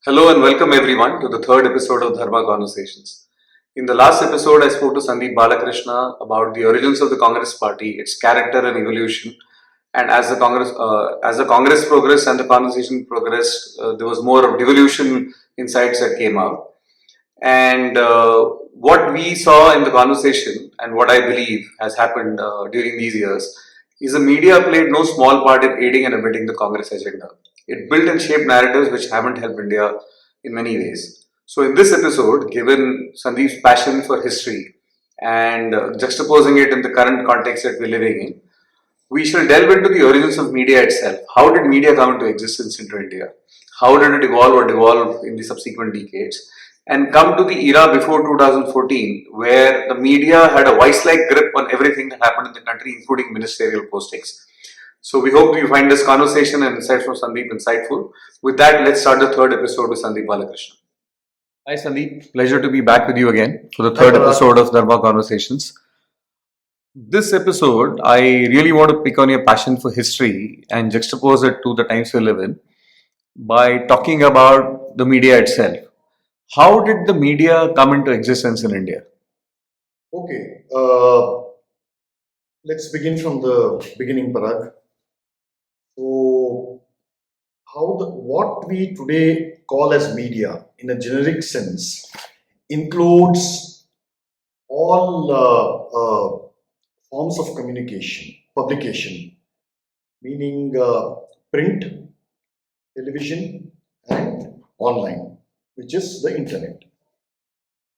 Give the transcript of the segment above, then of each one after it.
Hello and welcome everyone to the third episode of Dharma Conversations. In the last episode, I spoke to Sandeep Balakrishna about the origins of the Congress Party, its character and evolution. And as the Congress progressed and the conversation progressed, there was more of devolution insights that came out. And what we saw in the conversation, and what I believe has happened during these years, is the media played no small part in aiding and abetting the Congress agenda. It built and shaped narratives which haven't helped India in many ways. So, in this episode, given Sandeep's passion for history and juxtaposing it in the current context that we're living in, we shall delve into the origins of media itself. How did media come into existence into India? How did it evolve or devolve in the subsequent decades? And come to the era before 2014, where the media had a vice-like grip on everything that happened in the country, including ministerial postings. So we hope you find this conversation and insights from Sandeep insightful. With that, let's start the third episode with Sandeep Balakrishna. Hi Sandeep, pleasure to be back with you again for the third episode of Dharma Conversations. This episode, I really want to pick on your passion for history and juxtapose it to the times we live in by talking about the media itself. How did the media come into existence in India? Okay, let's begin from the beginning, Parag. So, what we today call as media, in a generic sense, includes all forms of communication, publication, meaning print, television, and online, which is the internet.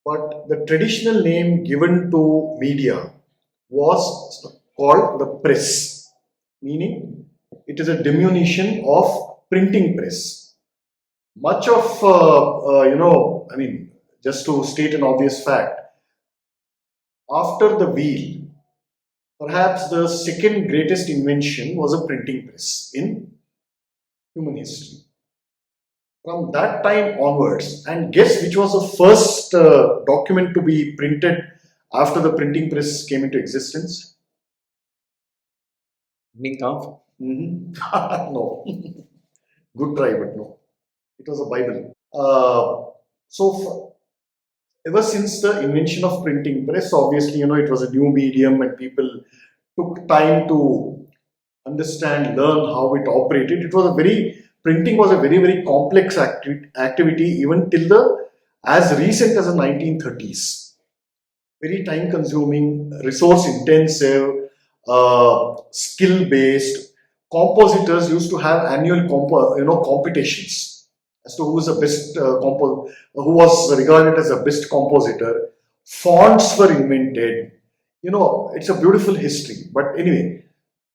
But the traditional name given to media was called the press, meaning it is a diminution of printing press. Much of, just to state an obvious fact, after the wheel, perhaps the second greatest invention was a printing press in human history. From that time onwards, and guess which was the first document to be printed after the printing press came into existence? Mein Kampf? No. Good try, but no. It was a Bible. Ever since the invention of printing press, obviously, it was a new medium and people took time to understand, learn how it operated. Printing was a very, very complex activity even till as recent as the 1930s. Very time consuming, resource intensive, skill based. Compositors used to have annual competitions as to who was the best who was regarded as the best compositor. Fonts were invented. It's a beautiful history. But anyway,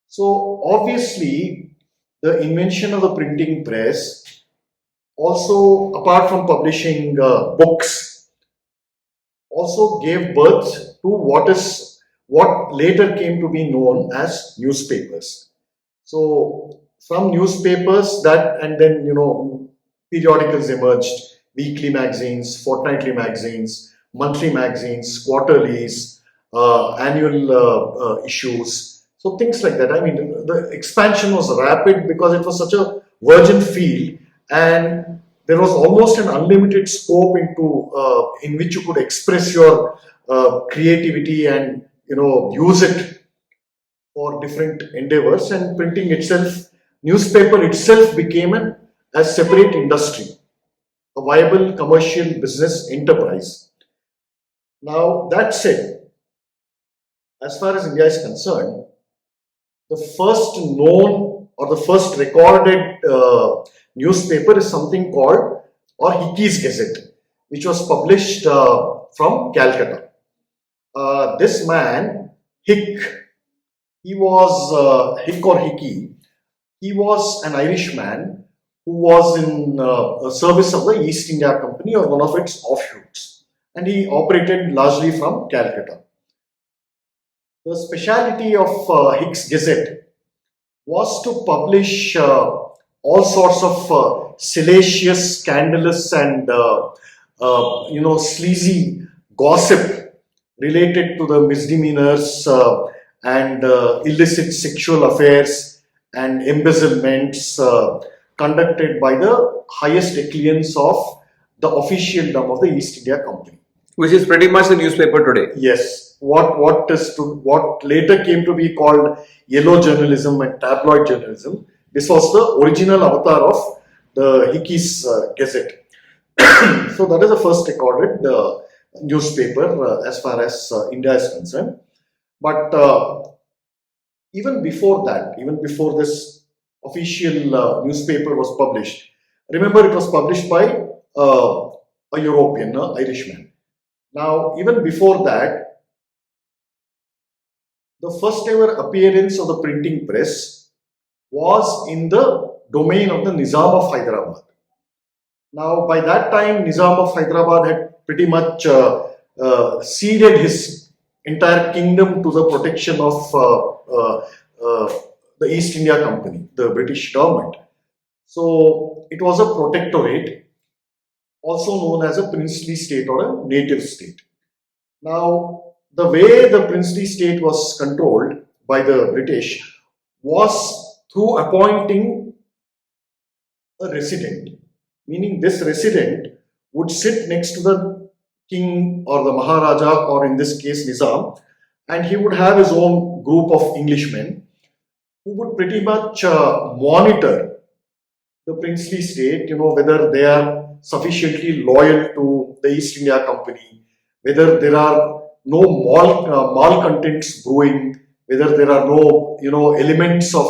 so obviously the invention of the printing press also, apart from publishing books, also gave birth to what later came to be known as newspapers. So from newspapers and then periodicals emerged, weekly magazines, fortnightly magazines, monthly magazines, quarterlies, annual issues. So things like that. I mean, the expansion was rapid because it was such a virgin field, and there was almost an unlimited scope in which you could express your creativity and use it for different endeavors. And printing itself, newspaper itself became a separate industry, a viable commercial business enterprise. Now that said, as far as India is concerned, the first known or the first recorded newspaper is something called Hickey's Gazette, which was published from Calcutta. This man, Hick or Hickey, he was an Irishman who was in service of the East India Company or one of its offshoots, and he operated largely from Calcutta. The speciality of Hick's Gazette was to publish all sorts of salacious, scandalous, and sleazy gossip related to the misdemeanors and illicit sexual affairs and embezzlements conducted by the highest echelons of the officialdom of the East India Company. Which is pretty much the newspaper today. Yes, what later came to be called yellow journalism and tabloid journalism. This was the original avatar of the Hickey's Gazette. So that is the first recorded newspaper as far as India is concerned. But even before that, even before this official newspaper was published, remember it was published by a European, Irishman. Now, even before that, the first ever appearance of the printing press was in the domain of the Nizam of Hyderabad. Now, by that time, Nizam of Hyderabad had pretty much ceded his entire kingdom to the protection of the East India Company, the British government. So, it was a protectorate, also known as a princely state or a native state. Now, the way the princely state was controlled by the British was through appointing a resident, meaning this resident would sit next to the king or the Maharaja, or in this case Nizam, and he would have his own group of Englishmen who would pretty much monitor the princely state, whether they are sufficiently loyal to the East India Company, whether there are no malcontents brewing, whether there are no elements of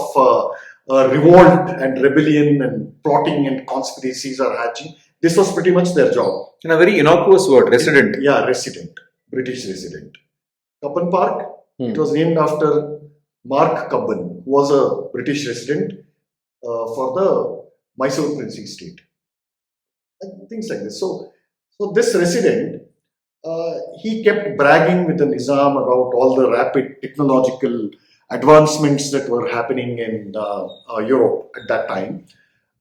revolt and rebellion and plotting and conspiracies are hatching. This was pretty much their job. In a very innocuous word, resident. Yeah, resident, British resident. Cubbon Park, it was named after Mark Cubbon, who was a British resident for the Mysore princely state. And things like this. So this resident, he kept bragging with the Nizam about all the rapid technological advancements that were happening in Europe at that time.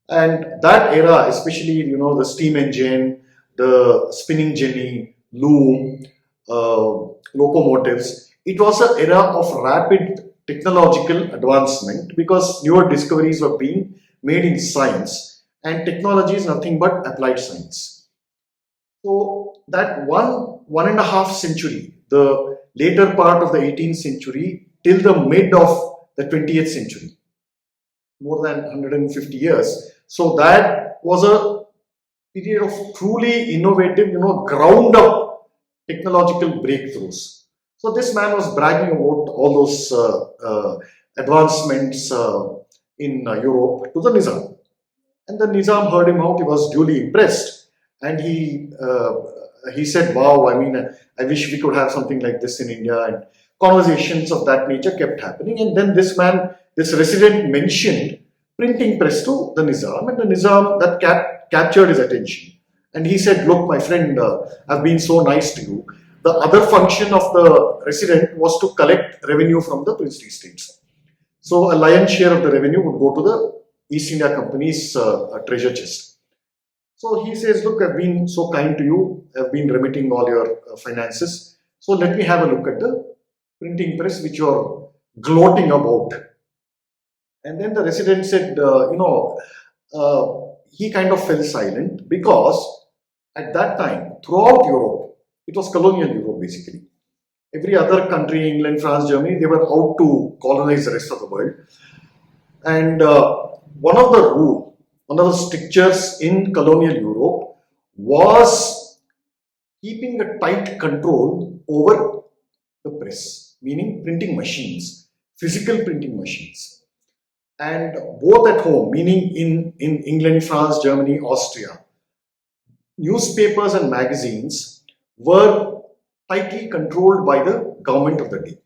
And that era, especially, the steam engine, the spinning jenny, loom, locomotives, it was an era of rapid technological advancement because newer discoveries were being made in science, and technology is nothing but applied science. So that one and a half century, the later part of the 18th century till the mid of the 20th century, more than 150 years. So that was a period of truly innovative, ground up technological breakthroughs. So this man was bragging about all those advancements in Europe to the Nizam. And the Nizam heard him out, he was duly impressed. And he said, wow, I wish we could have something like this in India. And conversations of that nature kept happening. And then this resident mentioned printing press to the Nizam, and the Nizam, that captured his attention. And he said, look, my friend, I've been so nice to you. The other function of the resident was to collect revenue from the princely states. So a lion's share of the revenue would go to the East India Company's treasure chest. So he says, look, I've been so kind to you. I've been remitting all your finances. So let me have a look at the printing press which you're gloating about. And then the resident said, he kind of fell silent because at that time, throughout Europe, it was colonial Europe basically. Every other country, England, France, Germany, they were out to colonize the rest of the world. And one of the strictures in colonial Europe was keeping a tight control over the press, meaning printing machines, physical printing machines. And both at home, meaning in England, France, Germany, Austria, newspapers and magazines were tightly controlled by the government of the day.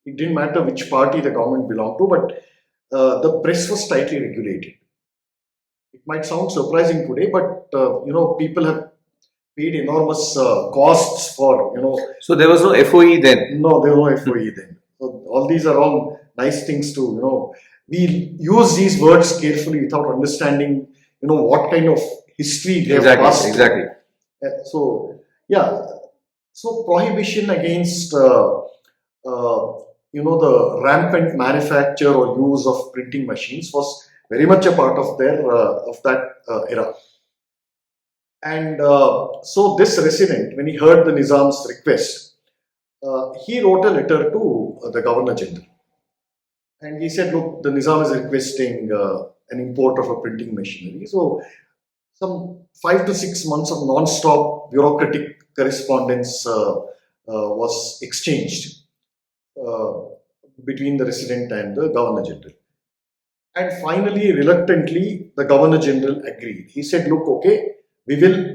It didn't matter which party the government belonged to, but the press was tightly regulated. It might sound surprising today, but people have paid enormous costs for, So there was no FOE then? No, there was no FOE then. So all these are all nice things to, we use these words carefully without understanding, what kind of history they have passed. Exactly. So prohibition against, the rampant manufacture or use of printing machines was very much a part of that era. And so this resident, when he heard the Nizam's request, he wrote a letter to the Governor General. And he said, look, the Nizam is requesting an import of a printing machinery. So some 5 to 6 months of non-stop bureaucratic correspondence was exchanged between the resident and the Governor General. And finally, reluctantly, the Governor General agreed. He said, look, okay, we will,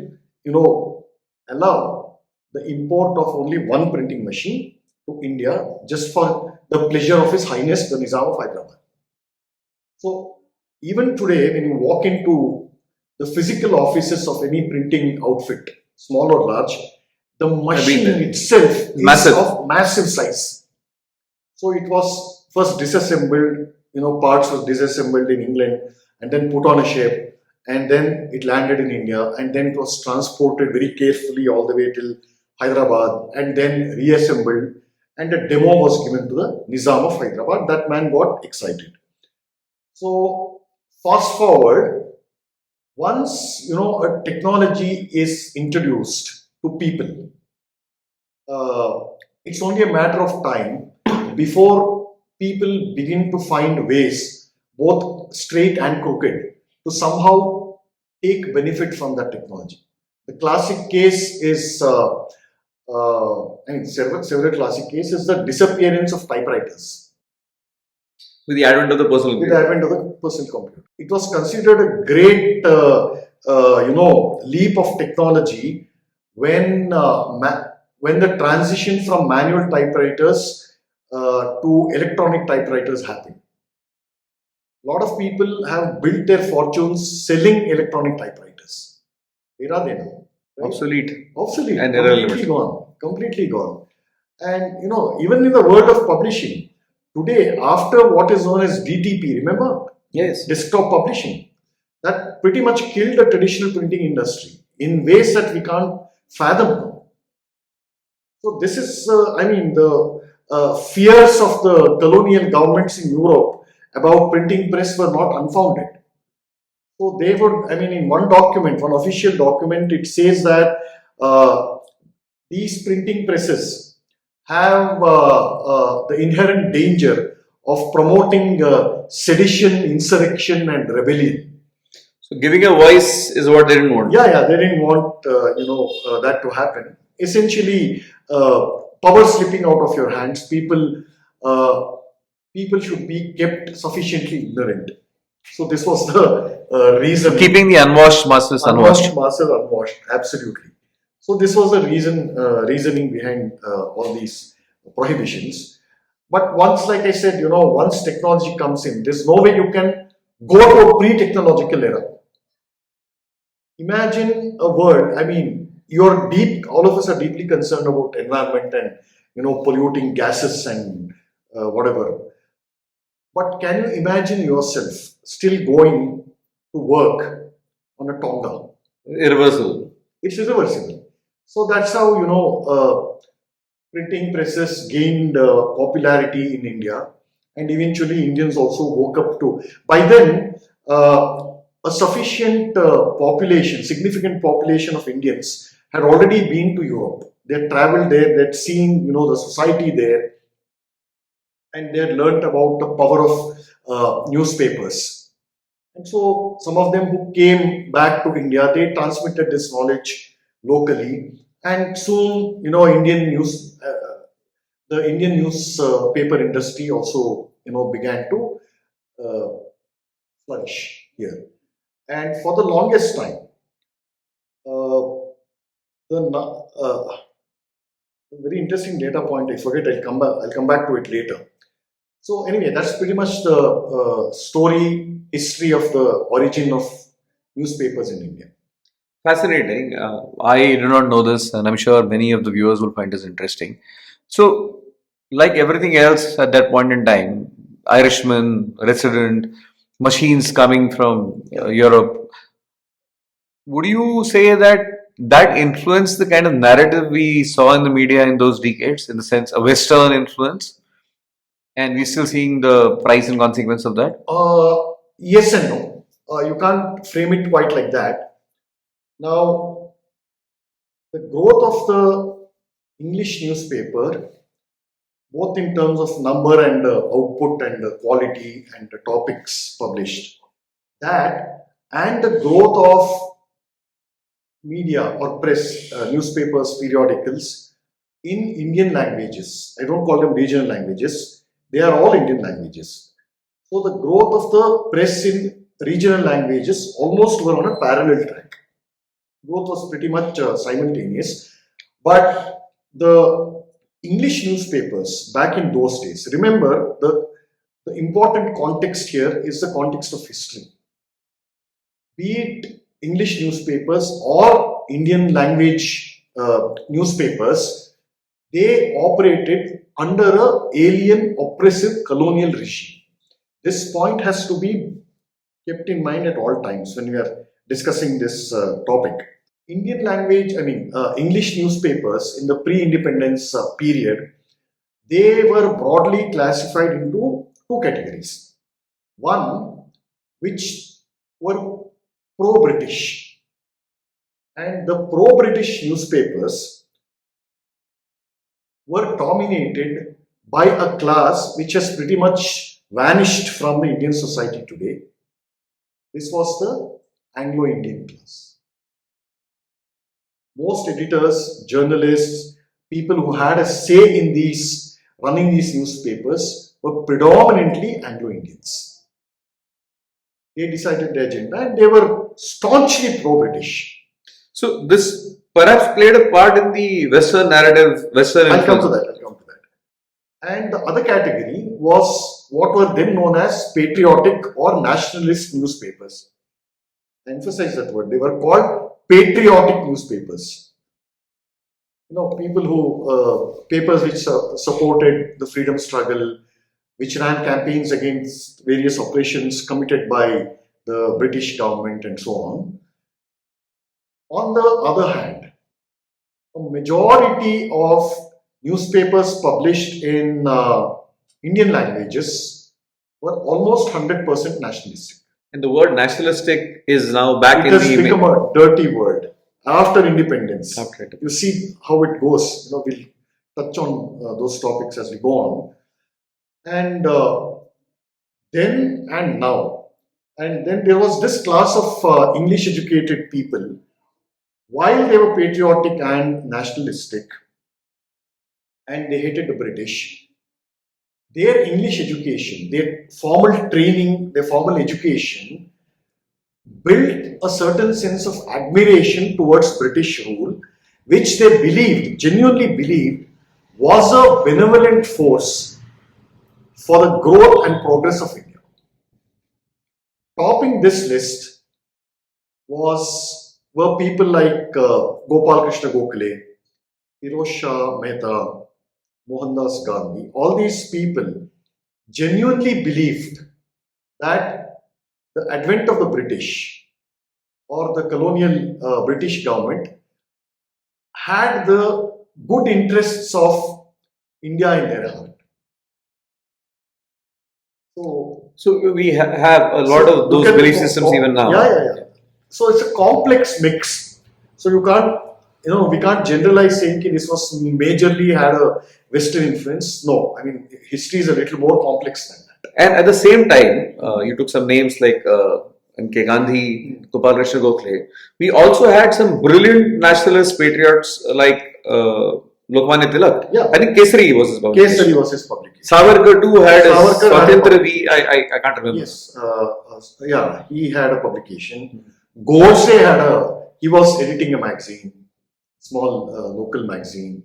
allow the import of only one printing machine to India just for the pleasure of His Highness, the Nizam of Hyderabad. So even today, when you walk into the physical offices of any printing outfit, small or large, the machine itself is of massive size. So it was first disassembled, parts were disassembled in England and then put on a ship, and then it landed in India, and then it was transported very carefully all the way till Hyderabad and then reassembled, and a demo was given to the Nizam of Hyderabad. That man got excited. So fast forward, once a technology is introduced to people, it's only a matter of time before people begin to find ways, both straight and crooked, to somehow take benefit from that technology. The classic case is, several classic cases, the disappearance of typewriters. With the advent of the personal computer. With the advent of the personal computer. It was considered a great, leap of technology when the transition from manual typewriters to electronic typewriters happened. A lot of people have built their fortunes selling electronic typewriters. Where are they now? Right? Obsolete And irrelevant. Completely gone. And even in the world of publishing, today, after what is known as DTP, remember? Yes. Desktop publishing. That pretty much killed the traditional printing industry in ways that we can't fathom now. So this is, the fears of the colonial governments in Europe about printing press were not unfounded. So they would, in one document, one official document, it says that these printing presses have the inherent danger of promoting sedition, insurrection, and rebellion. So giving a voice is what they didn't want. Yeah, they didn't want that to happen. Essentially, power slipping out of your hands. People should be kept sufficiently ignorant. So this was the reason. Keeping the unwashed masses unwashed. Masses unwashed, absolutely. So this was the reasoning behind all these prohibitions. But once, like I said, once technology comes in, there's no way you can go to a pre-technological era. Imagine a world, all of us are deeply concerned about environment and, polluting gases and whatever. But can you imagine yourself still going to work on a Tonga? Irreversible. It's irreversible. So that's how, printing presses gained popularity in India, and eventually Indians also woke up to. By then, a sufficient significant population of Indians had already been to Europe. They had traveled there, they had seen, the society there, and they had learnt about the power of newspapers. And so some of them who came back to India, they transmitted this knowledge locally, and soon, the Indian newspaper industry also, began to flourish here. And for the longest time, very interesting data point, I forget, I'll come back to it later. So anyway, that's pretty much the history of the origin of newspapers in India. Fascinating. I do not know this, and I'm sure many of the viewers will find this interesting. So, like everything else at that point in time, Irishman, resident, machines coming from Europe, would you say that influenced the kind of narrative we saw in the media in those decades, in the sense a Western influence? And we're still seeing the price and consequence of that? yes and no. You can't frame it quite like that. Now, the growth of the English newspaper, both in terms of number and output and quality and the topics published, that and the growth of media or press, newspapers, periodicals in Indian languages. I don't call them regional languages, they are all Indian languages. So the growth of the press in regional languages almost were on a parallel track. Growth was pretty much simultaneous, but the English newspapers back in those days, remember the important context here is the context of history. Be it English newspapers or Indian language newspapers, they operated under a alien oppressive colonial regime. This point has to be kept in mind at all times when we are discussing this topic. Indian language, English newspapers in the pre-independence period, they were broadly classified into two categories. One, which were pro-British, and the pro-British newspapers were dominated by a class which has pretty much vanished from the Indian society today. This was the Anglo-Indian class. Most editors, journalists, people who had a say in these running these newspapers were predominantly Anglo-Indians. They decided the agenda and they were staunchly pro-British. So this perhaps played a part in the Western narrative, Western I'll come to that. And the other category was what were then known as patriotic or nationalist newspapers. I emphasize that word. They were called patriotic newspapers. People who, papers which supported the freedom struggle, which ran campaigns against various operations committed by the British government and so on. On the other hand, a majority of newspapers published in Indian languages were almost 100% nationalistic. And the word nationalistic is now back it in has the become a dirty word after independence. Okay. You see how it goes. We'll touch on those topics as we go on. And then and now. And then there was this class of English educated people. While they were patriotic and nationalistic, and they hated the British, their English education, their formal training, their formal education built a certain sense of admiration towards British rule, which they believed, genuinely believed, was a benevolent force for the growth and progress of India. Topping this list were people like Gopal Krishna Gokhale, Firoz Shah Mehta, Mohandas Gandhi. All these people genuinely believed that the advent of the British or the colonial British government had the good interests of India in their heart. So we have a lot of those belief systems even now. Yeah. So it's a complex mix. So you can't, we can't generalize saying that this was majorly had a Western influence. No, history is a little more complex than that. And at the same time, you took some names like N.K. Gandhi, Gopal Krishna Gokhale. We also had some brilliant nationalist patriots like Lokmanya Tilak. Yeah. I think Kesari was his publication. Kesari was his publication. Savarkar too had his Savarkar Swatantra V. I can't remember. Yes, he had a publication. Godse he was editing a magazine, small local magazine.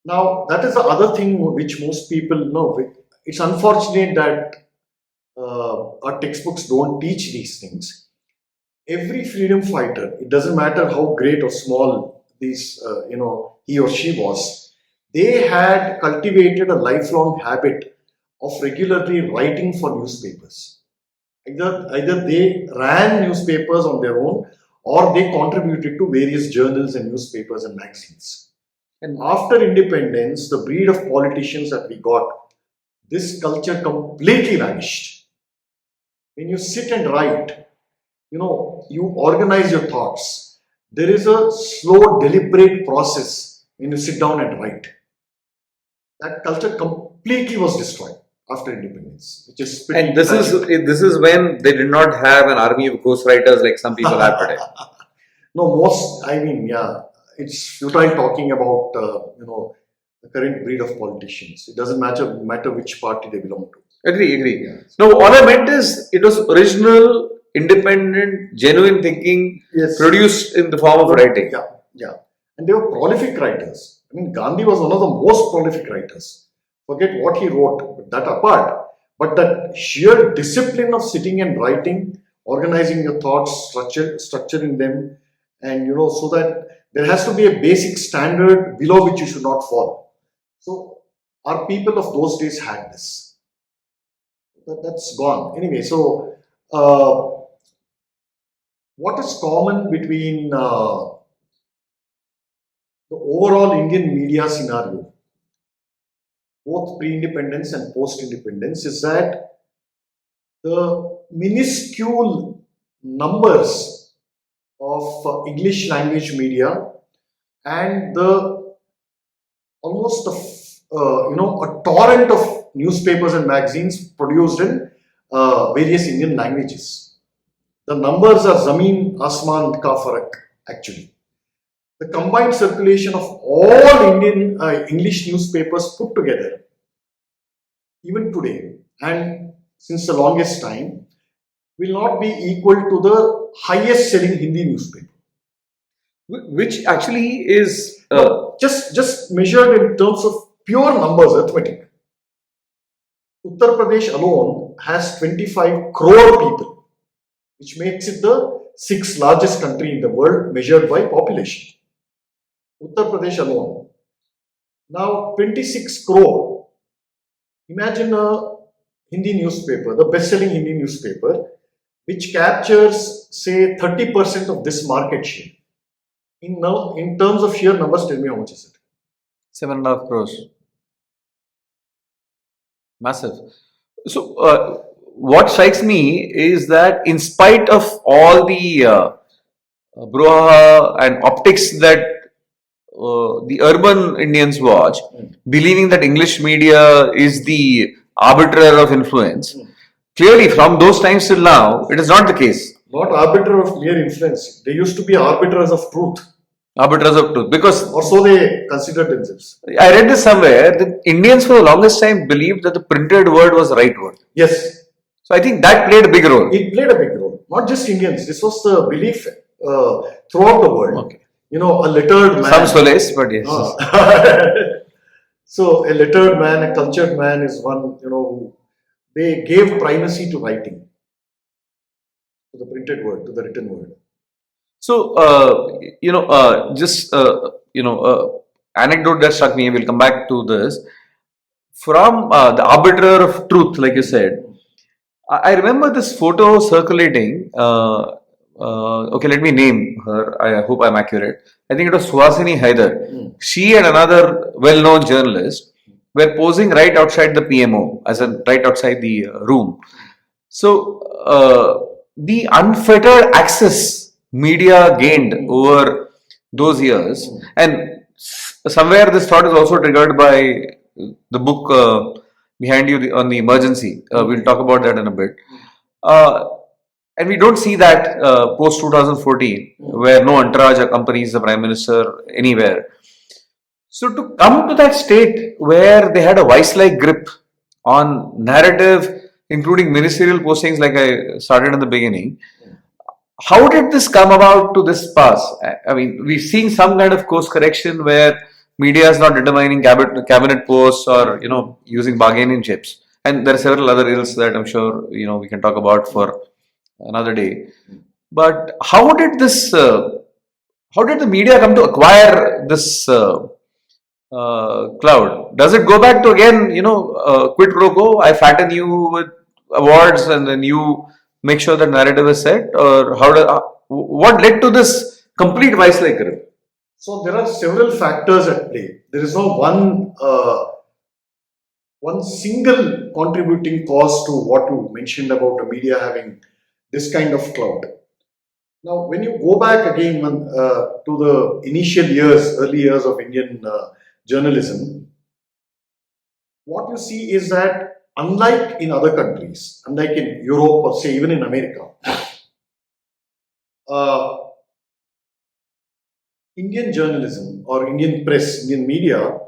Now, that is the other thing which most people know. It's unfortunate that our textbooks don't teach these things. Every freedom fighter, it doesn't matter how great or small these, he or she was, they had cultivated a lifelong habit of regularly writing for newspapers. Either they ran newspapers on their own or they contributed to various journals and newspapers and magazines. And after independence, the breed of politicians that we got, this culture completely vanished. when you sit and write, you organize your thoughts. There is a slow, deliberate process when you sit down and write. That culture completely was destroyed after independence, which is pretty And this is when they did not have an army of ghostwriters like some people have today. No, it's futile talking about the current breed of politicians. It doesn't matter which party they belong to. Agree. Yeah. No, all I meant is it was original, independent, genuine thinking Yes. produced in the form of writing. Yeah. And they were prolific writers. I mean, Gandhi was one of the most prolific writers. Forget what he wrote, that apart. But that sheer discipline of sitting and writing, organizing your thoughts, structuring them, and so that there has to be a basic standard below which you should not fall. So our people of those days had this. That's gone. Anyway, so what is common between the overall Indian media scenario, both pre-independence and post-independence, is that the minuscule numbers of English language media and the almost a torrent of newspapers and magazines produced in various Indian languages. The numbers are Zameen Asman Ka Farak, actually. The combined circulation of all Indian English newspapers put together, even today and since the longest time, will not be equal to the highest selling Hindi newspaper. Which actually is Just measured in terms of pure numbers, arithmetic. Uttar Pradesh alone has 25 crore people, which makes it the 6th largest country in the world measured by population. Uttar Pradesh alone. Now 26 crore. Imagine a Hindi newspaper, the best-selling Hindi newspaper, which captures, say, 30% of this market share. In terms of sheer numbers, tell me how much is it? 7.5 crores. Massive. So, what strikes me is that in spite of all the brouhaha and optics that the urban Indians watch, believing that English media is the arbiter of influence, clearly from those times till now, it is not the case. Not arbiter of mere influence. They used to be arbiters of truth. Arbiters of truth. Because Or so they considered themselves. I read this somewhere that Indians for the longest time believed that the printed word was the right word. Yes, So I think that played a big role. it played a big role. Not just Indians. This was the belief throughout the world. Okay. A lettered man. Some solace, but yes. So a lettered man, a cultured man is one, who they gave primacy to writing, to the printed word, to the written word. So, anecdote that struck me, we'll come back to this. From the arbiter of truth, like you said, I remember this photo circulating. Okay, let me name her. I hope I'm accurate. I think it was Suhasini Haidar. She and another well-known journalist were posing right outside the PMO, as in right outside the room. So, the unfettered access media gained over those years, and somewhere this thought is also triggered by the book behind you on the emergency. We'll talk about that in a bit. And we don't see that post 2014, where no entourage accompanies the Prime Minister anywhere. So to come to that state where they had a vice-like grip on narrative, including ministerial postings, like I started in the beginning, how did this come about to this pass? I mean, we've seen some kind of course correction where media is not determining cabinet posts or using bargaining chips, and there are several other ills that I'm sure we can talk about for another day. But how did this? How did the media come to acquire this cloud? Does it go back to again, quid pro quo? I fatten you with awards, and then you make sure the narrative is set, or what led to this complete vice-like grip? So there are several factors at play. There is no one one single contributing cause to what you mentioned about the media having this kind of clout. Now, when you go back again to the initial years, early years of Indian journalism, what you see is that unlike in other countries, unlike in Europe or say even in America, uh, Indian journalism or Indian press, Indian media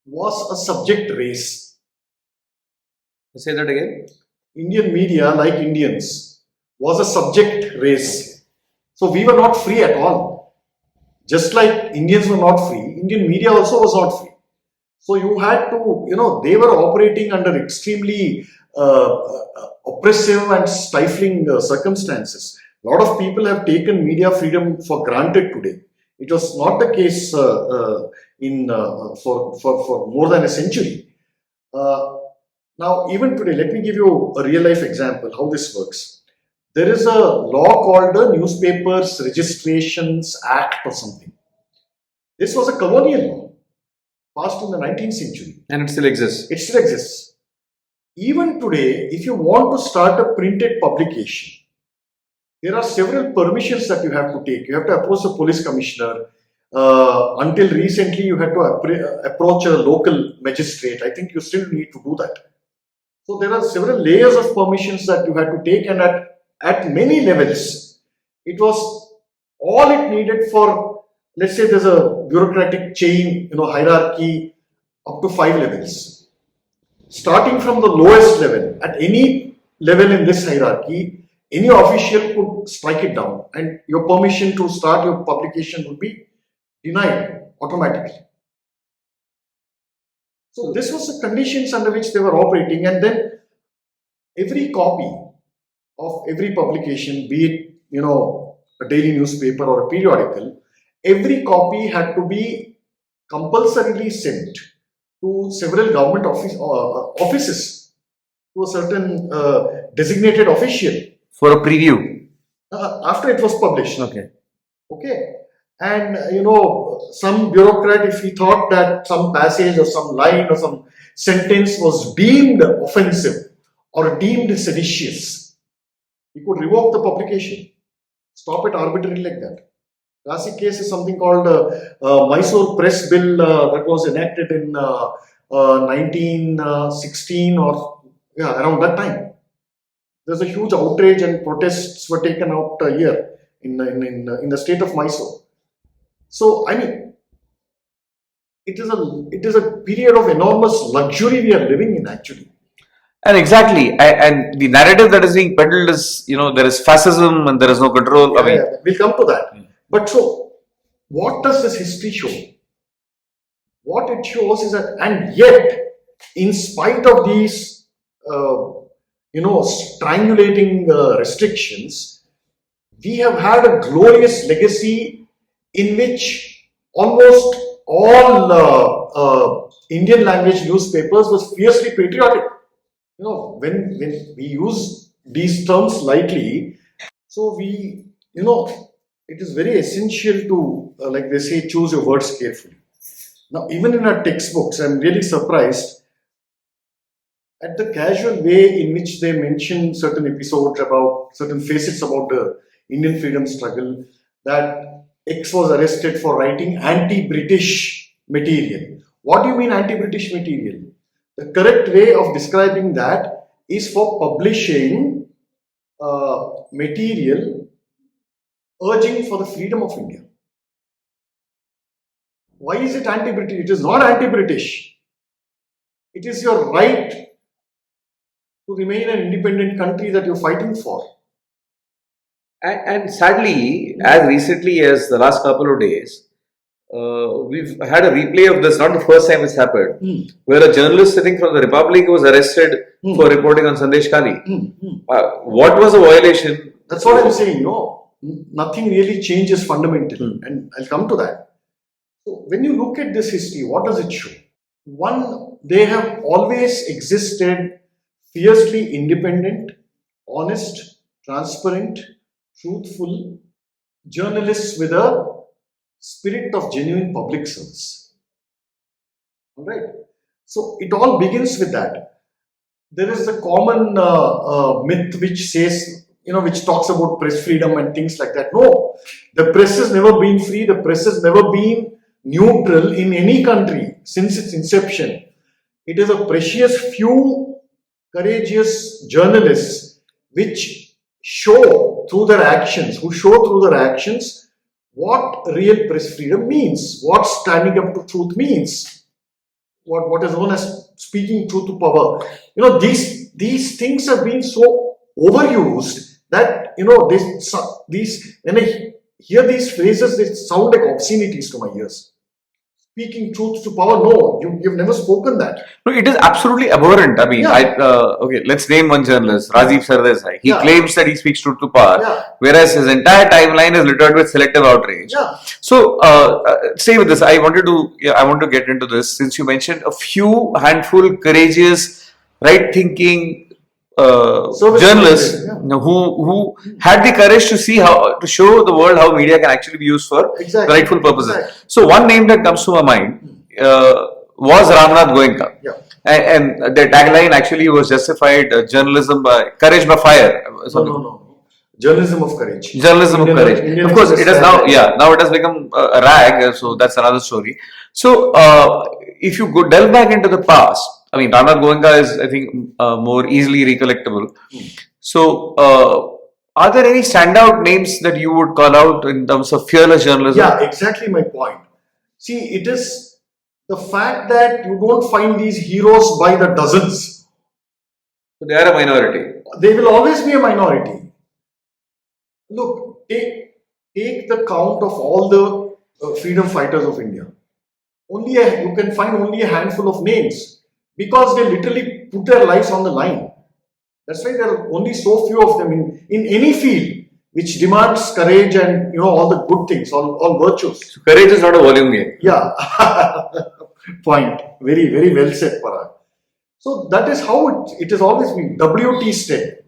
was a subject race. Say that again. Indian media, like Indians, was a subject race. So we were not free at all. Just like Indians were not free, Indian media also was not free. So you had to, they were operating under extremely oppressive and stifling circumstances. A lot of people have taken media freedom for granted today. It was not the case for more than a century. Now, even today, let me give you a real life example how this works. There is a law called the Newspapers Registrations Act or something. This was a colonial law passed in the 19th century. And it still exists. It still exists. Even today, if you want to start a printed publication, there are several permissions that you have to take. You have to approach the police commissioner. Until recently, you had to approach a local magistrate. I think you still need to do that. So there are several layers of permissions that you had to take, and at many levels, it was all it needed for, let's say there's a bureaucratic chain, hierarchy up to 5 levels. Starting from the lowest level, at any level in this hierarchy, any official could strike it down, and your permission to start your publication would be denied automatically. So this was the conditions under which they were operating, and then every copy of every publication, be it a daily newspaper or a periodical, every copy had to be compulsorily sent to several government offices, to a certain designated official For a preview. After it was published. Okay. And some bureaucrat, if he thought that some passage or some line or some sentence was deemed offensive or deemed seditious, he could revoke the publication, stop it arbitrarily like that. Classic case is something called Mysore Press Bill that was enacted in 1916 or around that time. There's a huge outrage and protests were taken out here in the state of Mysore. So, I mean, it is a period of enormous luxury we are living in actually. And exactly, and the narrative that is being peddled is, there is fascism and there is no control. We'll come to that. But so, what does this history show? What it shows is that, and yet, in spite of these, strangulating restrictions, we have had a glorious legacy in which almost all Indian language newspapers was fiercely patriotic. When we use these terms lightly, so it is very essential to, like they say, choose your words carefully. Now, even in our textbooks, I'm really surprised at the casual way in which they mention certain episodes about certain facets about the Indian freedom struggle, that X was arrested for writing anti-British material. What do you mean anti-British material? The correct way of describing that is for publishing material urging for the freedom of India. Why is it anti-British? It is not anti-British. It is your right to remain an independent country that you're fighting for. And sadly, as recently as the last couple of days, we've had a replay of this, not the first time it's happened, where a journalist sitting from the Republic was arrested for reporting on Sandesh Kali. What was the violation? That's what I'm saying. No, nothing really changes fundamentally, and I'll come to that. So when you look at this history, what does it show? One, they have always existed fiercely independent, honest, transparent, truthful journalists with a spirit of genuine public service. All right. So it all begins with that. There is a common myth which says, which talks about press freedom and things like that. No, the press has never been free. The press has never been neutral in any country since its inception. It is a precious few courageous journalists which show through their actions, what real press freedom means, what standing up to truth means, what is known as speaking truth to power. These things have been so overused that these when I hear these phrases, they sound like obscenities to my ears. Speaking truth to power, no, you've never spoken that. No, it is absolutely abhorrent. I mean, okay, let's name one journalist, Rajiv Sardesai. He claims that he speaks truth to power, whereas his entire timeline is littered with selective outrage. So, stay with this. I want to get into this since you mentioned a few handful courageous, right-thinking journalists who had the courage to show the world how media can actually be used for rightful purposes. So one name that comes to my mind was Ramnath Goenka, and their tagline actually was justified journalism by courage by fire. No. Journalism of courage. Journalism of courage. Indian of course, it has now it has become a rag. So that's another story. So if you delve back into the past, I mean, Ramnath Goenka is, I think, more easily recollectable. So, are there any standout names that you would call out in terms of fearless journalism? Yeah, exactly my point. See, it is the fact that you don't find these heroes by the dozens. So they are a minority. They will always be a minority. Look, take the count of all the freedom fighters of India. You can find only a handful of names. Because they literally put their lives on the line. That's why there are only so few of them in any field which demands courage and all the good things, all virtues. So courage is not a volume game. Yeah. Point. Very, very well said, Parag. So that is how it has always been. W.T. Stead.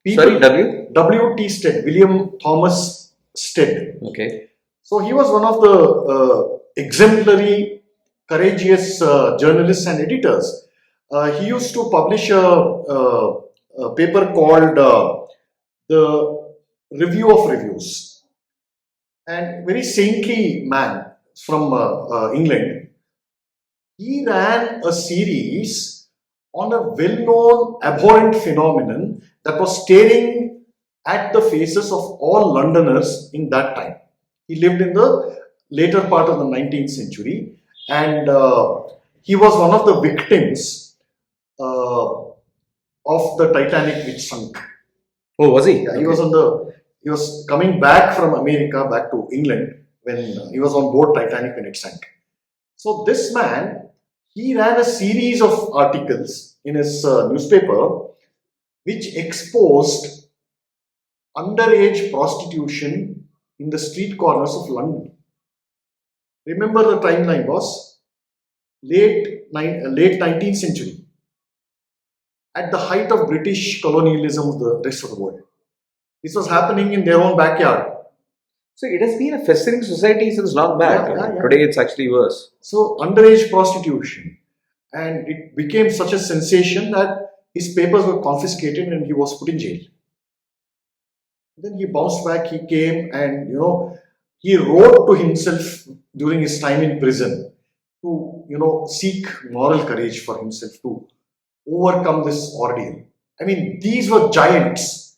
W.T. Stead. William Thomas Stead. Okay. So he was one of the exemplary, courageous journalists and editors. He used to publish a paper called The Review of Reviews. And very saintly man from England. He ran a series on a well-known abhorrent phenomenon that was staring at the faces of all Londoners in that time. He lived in the later part of the 19th century and he was one of the victims of the Titanic which sunk. Oh, was he? Yeah, okay. He was coming back from America back to England when he was on board Titanic when it sank. So this man, he ran a series of articles in his newspaper which exposed underage prostitution in the street corners of London. Remember the timeline was late 19th century. At the height of British colonialism of the rest of the world. This was happening in their own backyard. So it has been a festering society since long back. Today it's actually worse. So underage prostitution. And it became such a sensation that his papers were confiscated and he was put in jail. Then he bounced back, he came and he wrote to himself during his time in prison to seek moral courage for himself to overcome this ordeal. I mean, these were giants.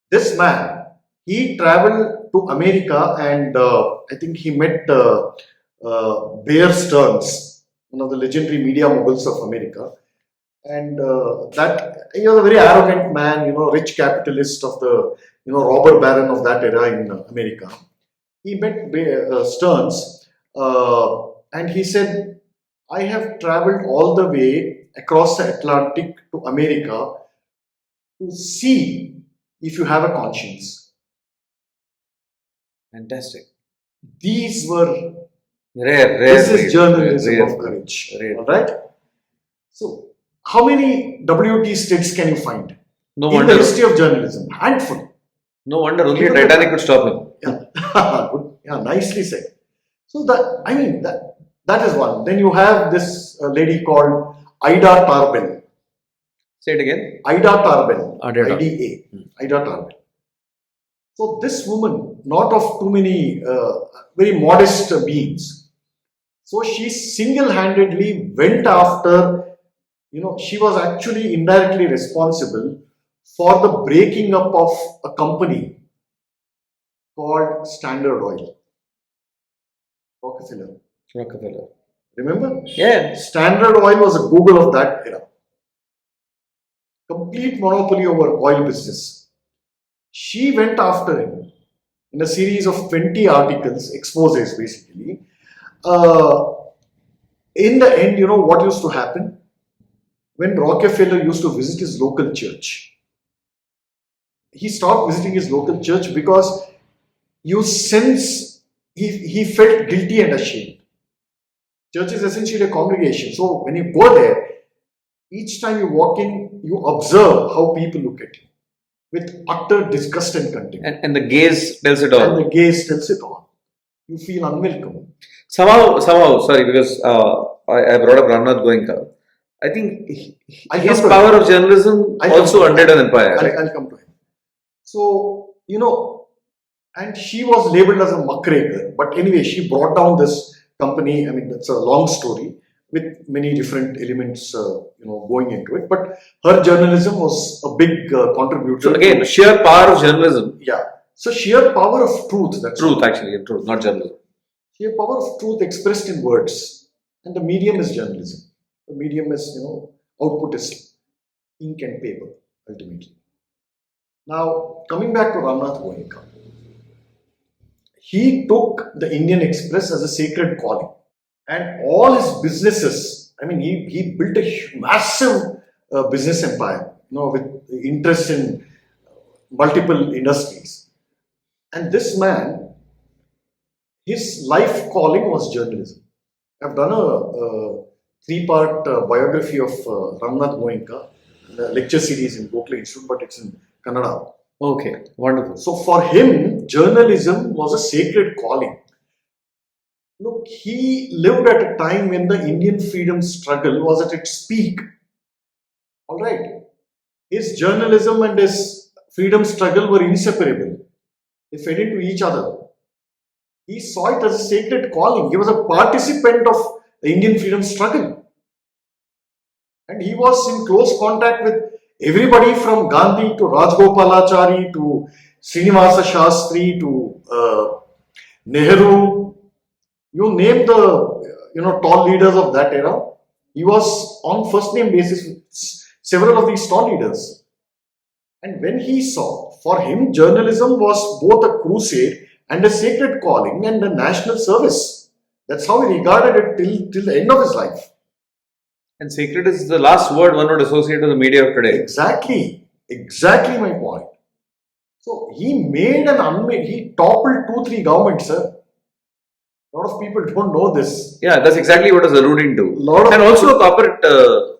This man, he traveled to America and I think he met Bear Stearns, one of the legendary media moguls of America. And that he was a very arrogant man, rich capitalist of the, robber baron of that era in America. He met Stearns and he said, I have traveled all the way across the Atlantic to America to see if you have a conscience. Fantastic. These were rare. This is journalism of courage. All right. So, how many W.T. Steads can you find in the history of journalism? Handful. No wonder only Titanic could stop him. Yeah, good. Yeah, nicely said. So that is one. Then you have this lady called Ida Tarbell. Say it again. Ida Tarbell. Ida Tarbell. IDA. Ida Tarbell. So this woman, not of too many, very modest beings. So she single-handedly went after, she was actually indirectly responsible for the breaking up of a company called Standard Oil. Rockefeller. Remember? Yeah. Standard Oil was a Google of that era. Complete monopoly over oil business. She went after him in a series of 20 articles, exposes basically. In the end, what used to happen? When Rockefeller used to visit his local church, he stopped visiting his local church because you sense he felt guilty and ashamed. Church is essentially a congregation. So when you go there, each time you walk in, you observe how people look at you with utter disgust and contempt. And the gaze tells it all. And the gaze tells it all. You feel unwelcome. Somehow, sorry, because I brought up Ramnath Goenka. I think his power of journalism also undid an empire. I'll come to him. So, and she was labeled as a muckraker. But anyway, she brought down this company. I mean, that's a long story with many different elements, going into it. But her journalism was a big contributor. So again, sheer power of journalism. Yeah. So sheer power of truth. That's truth, actually, truth, not journalism. Sheer power of truth expressed in words. And the medium is journalism. The medium is, output is ink and paper, ultimately. Now, coming back to Ramnath Goenka. He took the Indian Express as a sacred calling. And all his businesses, I mean, he built a massive business empire, with interest in multiple industries. And this man, his life calling was journalism. I've done a three-part biography of Ramnath Goenka, the lecture series in Gokhale Institute, but it's in Kannada. Okay, wonderful. So for him, journalism was a sacred calling. Look, he lived at a time when the Indian freedom struggle was at its peak. All right. His journalism and his freedom struggle were inseparable. They fed into each other. He saw it as a sacred calling. He was a participant of the Indian freedom struggle. And he was in close contact with everybody from Gandhi to Rajgopalachari to Srinivasa Shastri to Nehru. You name the tall leaders of that era. He was on first name basis with several of these tall leaders. And when he saw, for him, journalism was both a crusade and a sacred calling and a national service. That's how he regarded it till the end of his life. And sacred is the last word one would associate with the media of today. Exactly my point. So he made he toppled 2-3 governments, sir. A lot of people don't know this. Yeah, that's exactly what I was alluding to. And also a corporate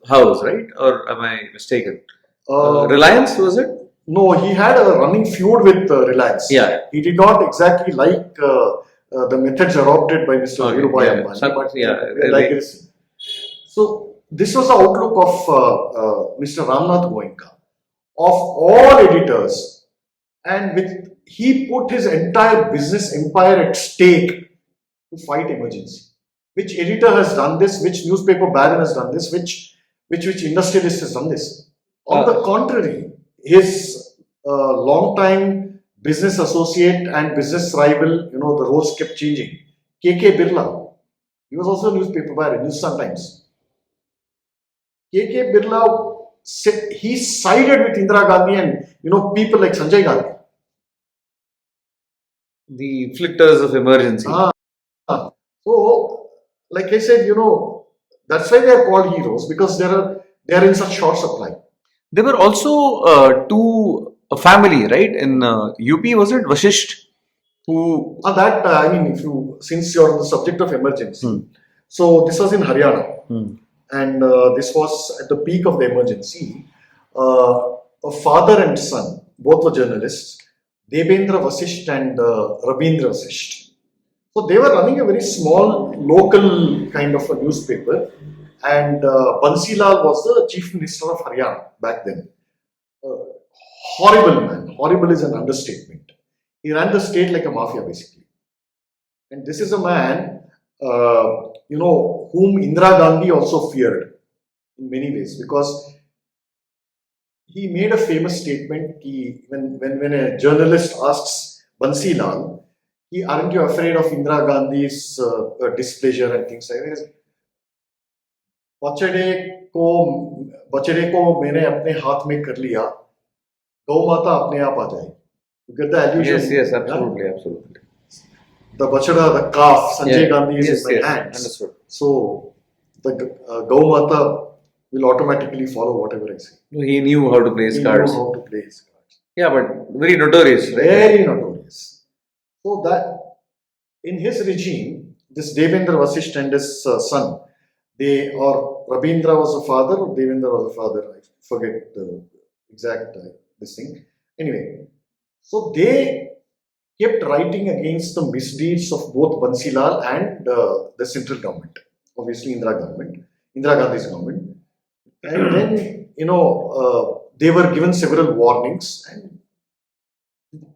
house, right? Or am I mistaken? Reliance, was it? No, he had a running feud with Reliance. Yeah. He did not exactly like the methods adopted by Mr. Nehru but like this. So this was the outlook of Mr. Ramnath Goenka. Of all editors, and he put his entire business empire at stake to fight emergency. Which editor has done this? Which newspaper baron has done this? Which industrialist has done this? On the contrary, his long-time business associate and business rival, the roles kept changing. K.K. Birla, he was also a newspaper baron, Hindustan Times. K.K. Birla said he sided with Indira Gandhi and people like Sanjay Gandhi. The inflictors of emergency. So, like I said, that's why they are called heroes, because they are in such short supply. There were also a family, right? In UP, was it Vashisht? Who? Since you're on the subject of emergency, so this was in Haryana, and this was at the peak of the emergency. A father and son, both were journalists, Devendra Vasisht and Rabindra Vasisht. So they were running a very small local kind of a newspaper, and Bansilal was the Chief Minister of Haryana back then. Horrible man. Horrible is an understatement. He ran the state like a mafia, basically. And this is a man, whom Indira Gandhi also feared in many ways, because he made a famous statement. When a journalist asks Bansilal, aren't you afraid of Indira Gandhi's displeasure and things like that? बछड़े को मैंने अपने हाथ में कर लिया, गौ माता अपने आप आ जाएगी. You get the allusion? Yes, absolutely. The bachada, the calf, Sanjay Gandhi is in my hands. Understood. So the Gau Mata will automatically follow whatever I say. He knew how to play his cards. He knew how to play his cards. Yeah, but very notorious, right? Very notorious. So that in his regime, this Devendra Vasisht and his son, Rabindra was the father or Devendra was the father. I forget the exact this thing. Anyway, so they kept writing against the misdeeds of both Bansilal and the central government, obviously Indira Gandhi's government. And then, they were given several warnings, and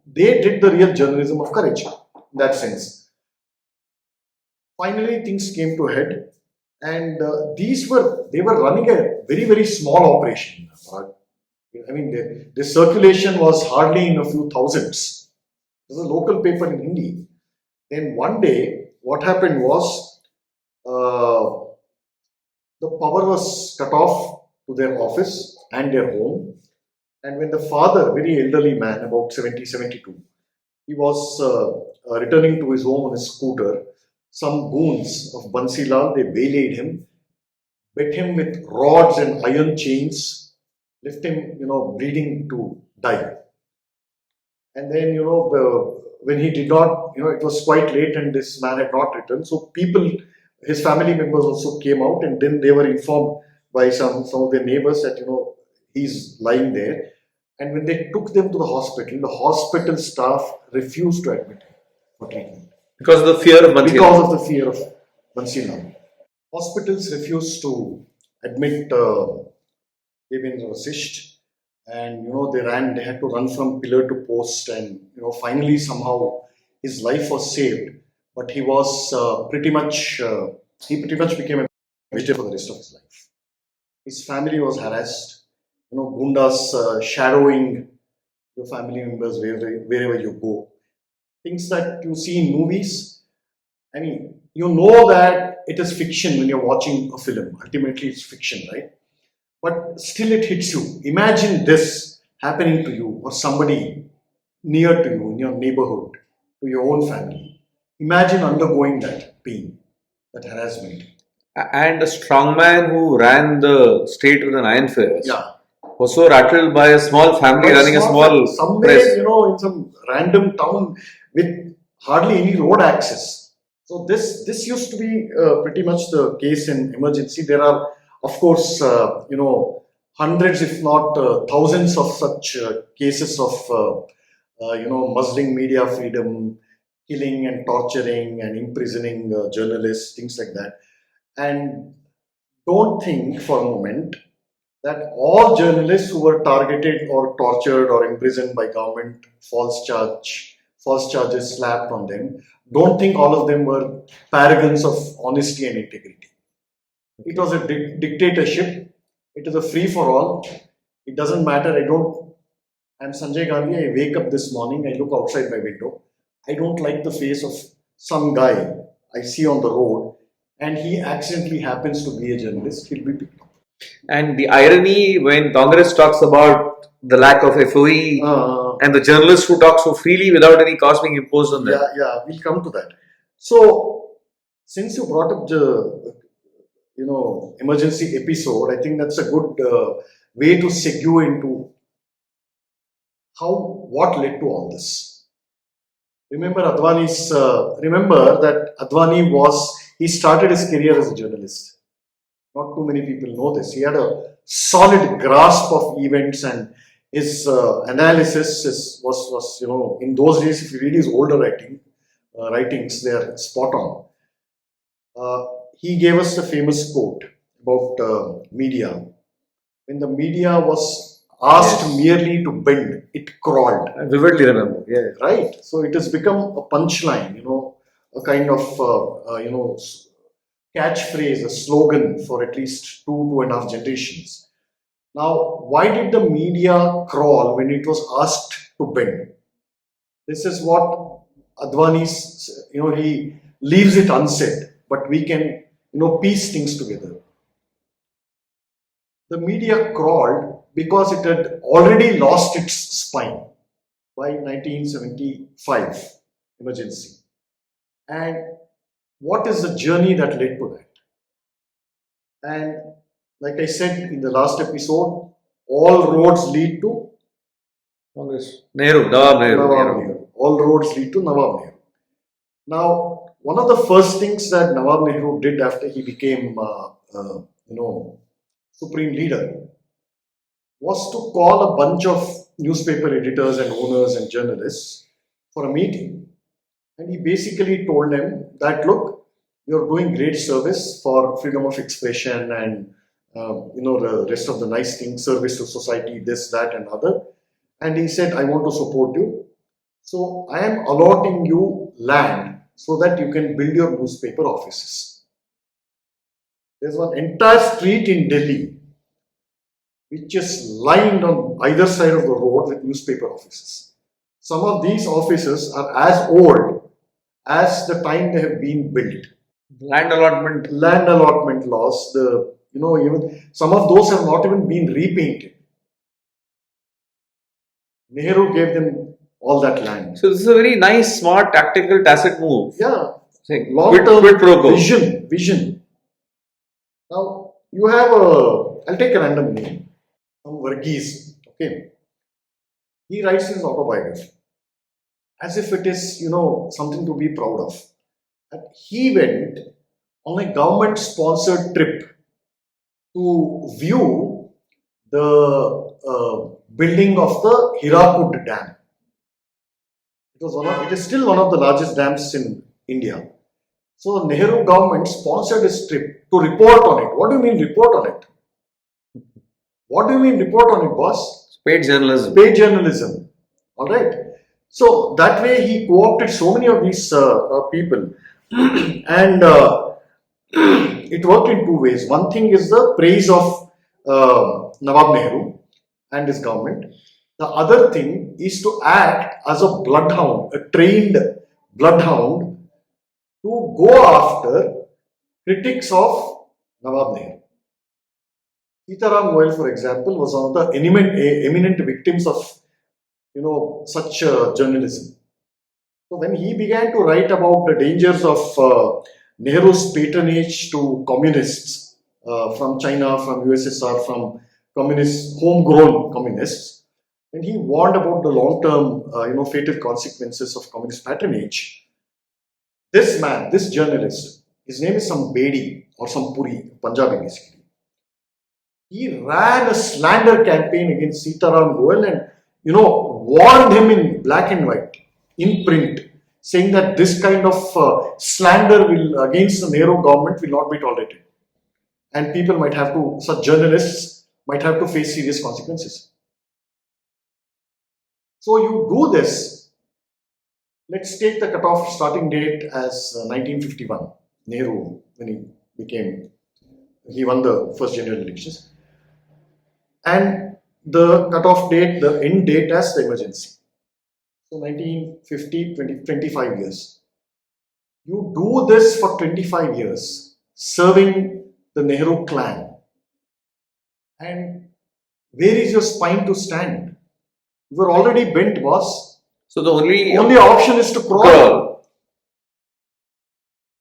they did the real journalism of courage in that sense. Finally, things came to a head, and they were running a very, very small operation. I mean, the circulation was hardly in a few thousands. It was a local paper in Hindi. Then one day, what happened was, the power was cut off to their office and their home. And when the father, very elderly man, about 70, 72, he was returning to his home on his scooter, some goons of Bansilal, they waylaid him, beat him with rods and iron chains, left him, bleeding to die. And then, when he did not, it was quite late and this man had not returned. So his family members also came out, and then they were informed by some of their neighbors that, he's lying there. And when they took them to the hospital staff refused to admit him for treatment. Because of the fear of Bansilal. Because of the fear of Bansilal. Hospitals refused to admit Devendra Vasisht, and they had to run from pillar to post, and finally somehow his life was saved. But he was pretty much became a vegetable for the rest of his life. His family was harassed. Gundas shadowing your family members wherever you go. Things that you see in movies. I mean, that it is fiction when you're watching a film. Ultimately, it's fiction, right? But still it hits you. Imagine this happening to you or somebody near to you in your neighborhood, to your own family. Imagine undergoing that pain, that harassment. And a strong man who ran the state with an iron fist was so rattled by a small family running a small somewhere, press. In some random town with hardly any road access. So this used to be pretty much the case in emergency. There are, of course, hundreds, if not thousands of such cases of, muzzling media freedom, killing and torturing and imprisoning journalists, things like that. And don't think for a moment that all journalists who were targeted or tortured or imprisoned by government, false charges slapped on them, don't think all of them were paragons of honesty and integrity. It was a dictatorship. It is a free for all. It doesn't matter. I'm Sanjay Gandhi. I wake up this morning. I look outside my window. I don't like the face of some guy I see on the road, and he accidentally happens to be a journalist. He'll be picked up. And the irony when Congress talks about the lack of FOE and the journalists who talk so freely without any cost being imposed on them. Yeah, we'll come to that. So, since you brought up the emergency episode, I think that's a good way to segue into what led to all this. Remember that Advani he started his career as a journalist. Not too many people know this. He had a solid grasp of events, and his analysis was in those days, if you read his older writings, they are spot on. He gave us the famous quote, about media. When the media was asked Yes. merely to bend, it crawled. I vividly remember. Yeah. Right? So it has become a punchline, a kind of, catchphrase, a slogan for at least 2.5 generations. Now, why did the media crawl when it was asked to bend? This is what Advani's, he leaves it unsaid, but we can, piece things together. The media crawled because it had already lost its spine by 1975 emergency. And what is the journey that led to that? And like I said in the last episode, all roads lead to Congress. Nawab Nehru. Nawab Nehru. All roads lead to Nawab Nehru. Now, one of the first things that Nawab Nehru did after he became, supreme leader was to call a bunch of newspaper editors and owners and journalists for a meeting. And he basically told them that, look, you're doing great service for freedom of expression and, the rest of the nice things, service to society, this, that, and other. And he said, I want to support you. So I am allotting you land so that you can build your newspaper offices. There's one entire street in Delhi which is lined on either side of the road with newspaper offices. Some of these offices are as old as the time they have been built. Land allotment. Land allotment laws, even some of those have not even been repainted. Nehru gave them all that land. So this is a very nice, smart, tactical, tacit move. Yeah, Saying, long-term quid pro quo. vision. Now, you have I'll take a random name, some Varghese, okay. He writes his autobiography as if it is, something to be proud of. And he went on a government-sponsored trip to view the building of the Hirakud Dam. It is still one of the largest dams in India. So the Nehru government sponsored this trip to report on it. What do you mean report on it? What do you mean report on it, boss? Paid journalism. Paid journalism. All right. So that way he co-opted so many of these people, and it worked in two ways. One thing is the praise of Nawab Nehru and his government. The other thing is to act as a bloodhound, a trained bloodhound, to go after critics of Nawab Nehru. Sitaram Goel, for example, was one of the eminent victims of such journalism. So when he began to write about the dangers of Nehru's patronage to communists from China, from USSR, from communists, homegrown communists, when he warned about the long-term, fatal consequences of communist patronage, this man, this journalist, his name is some Bedi or some Puri, Punjabi basically. He ran a slander campaign against Sitaram Goel and, warned him in black and white, in print, saying that this kind of slander against the Nehru government will not be tolerated. And people might have to, such journalists might have to face serious consequences. So you do this. Let's take the cutoff starting date as 1951. Nehru, when he won the first general elections. And the cutoff date, the end date as the emergency. So 1950, 25 years. You do this for 25 years, serving the Nehru clan. And where is your spine to stand? You were already bent, boss. So the only option is to crawl.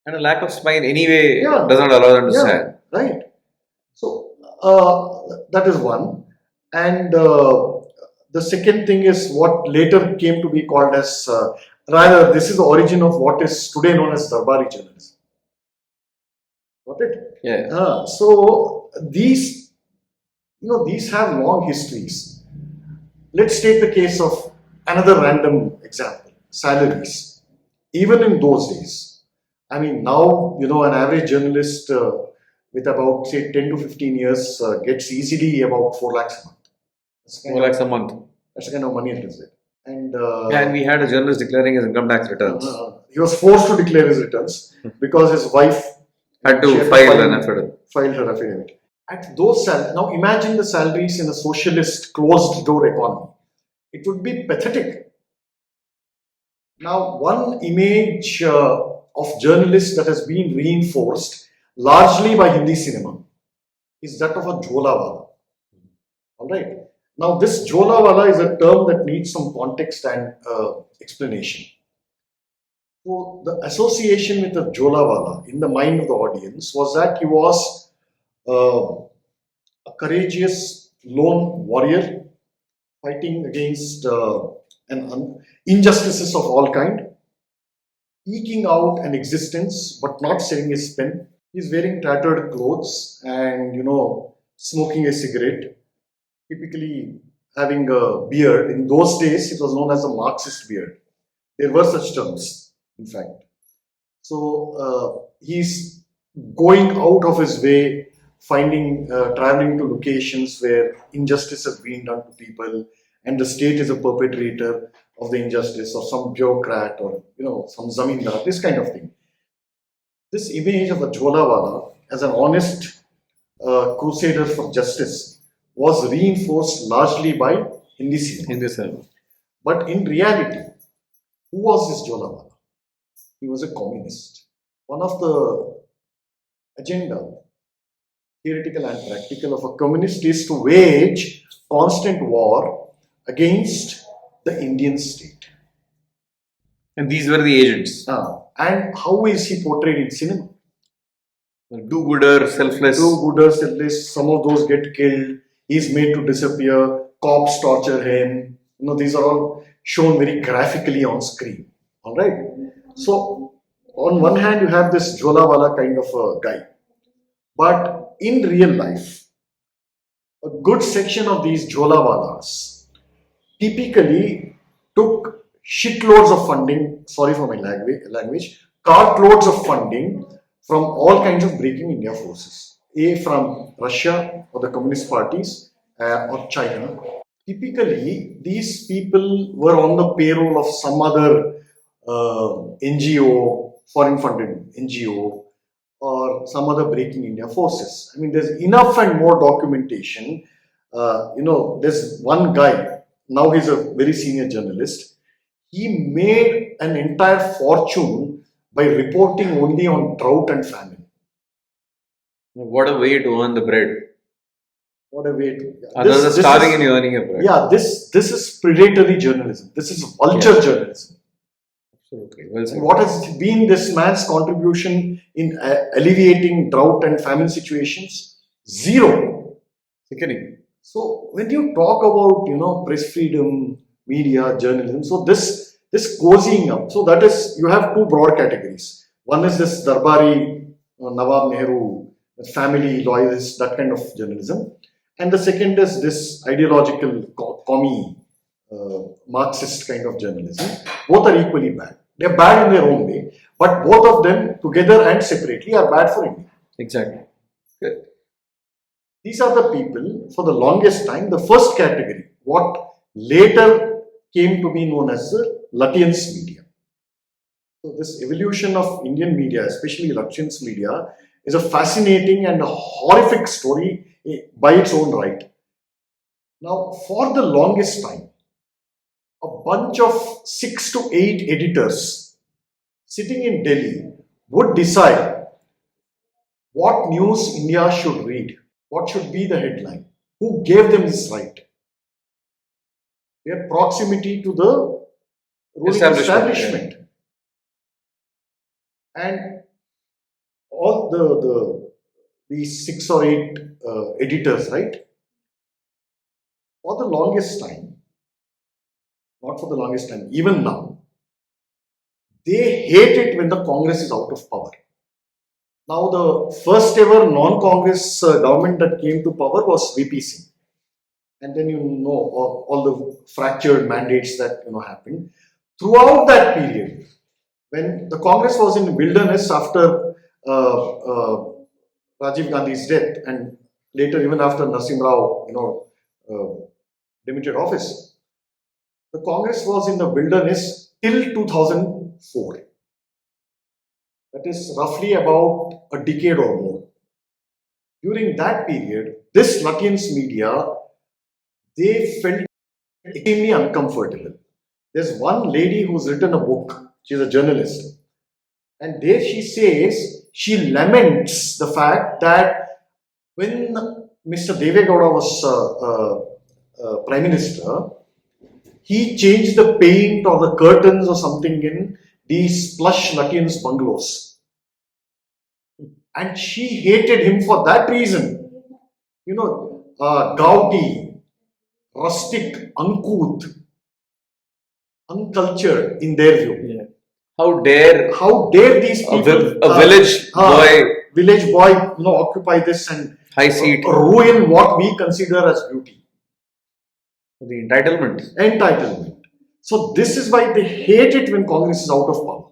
And a lack of spine anyway Yeah. does not allow them to stand. Right. So that is one. And the second thing is what later came to be called as, rather this is the origin of what is today known as Darbari journalism. Got it? Yeah. So these have long histories. Let's take the case of another random example, salaries. Even in those days, I mean, now, an average journalist with about say 10 to 15 years gets easily about 4 lakhs a month. That's the kind 4 lakhs a month. That's the kind of money it is there. And, And we had a journalist declaring his income tax returns. he was forced to declare his returns because his wife Had she to file an affidavit. filed her affidavit. At those now imagine the salaries in a socialist closed door economy. It would be pathetic. Now, one image of journalists that has been reinforced largely by Hindi cinema is that of a jholawala. All right. Now, this jholawala is a term that needs some context and explanation. So, the association with the jholawala in the mind of the audience was that he was a courageous lone warrior fighting against injustices of all kind, eking out an existence but not selling his pen. He's wearing tattered clothes and smoking a cigarette, typically having a beard. In those days, it was known as a Marxist beard. There were such terms, in fact. So he's going out of his way, traveling to locations where injustice has been done to people, and the state is a perpetrator of the injustice, or some bureaucrat, or some zamindar, this kind of thing. This image of a jholawala as an honest crusader for justice was reinforced largely by Hindi cinema. But in reality, who was this jholawala? He was a communist. One of the agenda, theoretical and practical, of a communist is to wage constant war against the Indian state. And these were the agents. And how is he portrayed in cinema? Do-gooder, selfless. Do-gooder, selfless. Some of those get killed. He's made to disappear. Cops torture him. These are all shown very graphically on screen. All right. So, on one hand, you have this jholawala kind of a guy. But in real life, a good section of these jholawalas typically took shitloads of funding, sorry for my language, cartloads of funding from all kinds of breaking India forces. From Russia or the communist parties or China. Typically, these people were on the payroll of some other NGO, foreign funded NGO, or some other breaking India forces. I mean, there's enough and more documentation. There's one guy, now he's a very senior journalist. He made an entire fortune by reporting only on drought and famine. What a way to earn the bread. What a way to... Other than starving and earning a bread. Yeah, this is predatory journalism. This is vulture journalism. Absolutely. Well said. And what has been this man's contribution in alleviating drought and famine situations? Zero. Sickening. So when you talk about press freedom, media, journalism, so this cozying up. So that is, you have two broad categories. One is this Darbari, Nawab Nehru, family loyalist, that kind of journalism, and the second is this ideological commie, Marxist kind of journalism. Both are equally bad. They are bad in their own way, but both of them together and separately are bad for India. Exactly. Good. These are the people, for the longest time, the first category, what later came to be known as the Lutyens media. So this evolution of Indian media, especially Lutyens media, is a fascinating and a horrific story by its own right. Now, for the longest time, a bunch of 6 to 8 editors sitting in Delhi would decide what news India should read, what should be the headline, who gave them this right. Their proximity to the ruling establishment. And all these 6 or 8 editors, right? For the longest time, not for the longest time, even now, they hate it when the Congress is out of power. Now, the first ever non-Congress government that came to power was VP Singh. And then all the fractured mandates that happened. Throughout that period, when the Congress was in wilderness after Rajiv Gandhi's death, and later even after Narasimha Rao, demitted office, the Congress was in the wilderness till 2004. That is roughly about a decade or more. During that period, this Lutyens media, they felt extremely uncomfortable. There's one lady who's written a book. She's a journalist. And there she says, she laments the fact that when Mr. Deve Gowda was Prime Minister, he changed the paint or the curtains or something in these plush Lutyens bungalows. And she hated him for that reason. Gaudy, rustic, uncouth, uncultured in their view. Yeah. How dare these people, a village boy, occupy this and high seat, ruin what we consider as beauty. The entitlement. So this is why they hate it when Congress is out of power.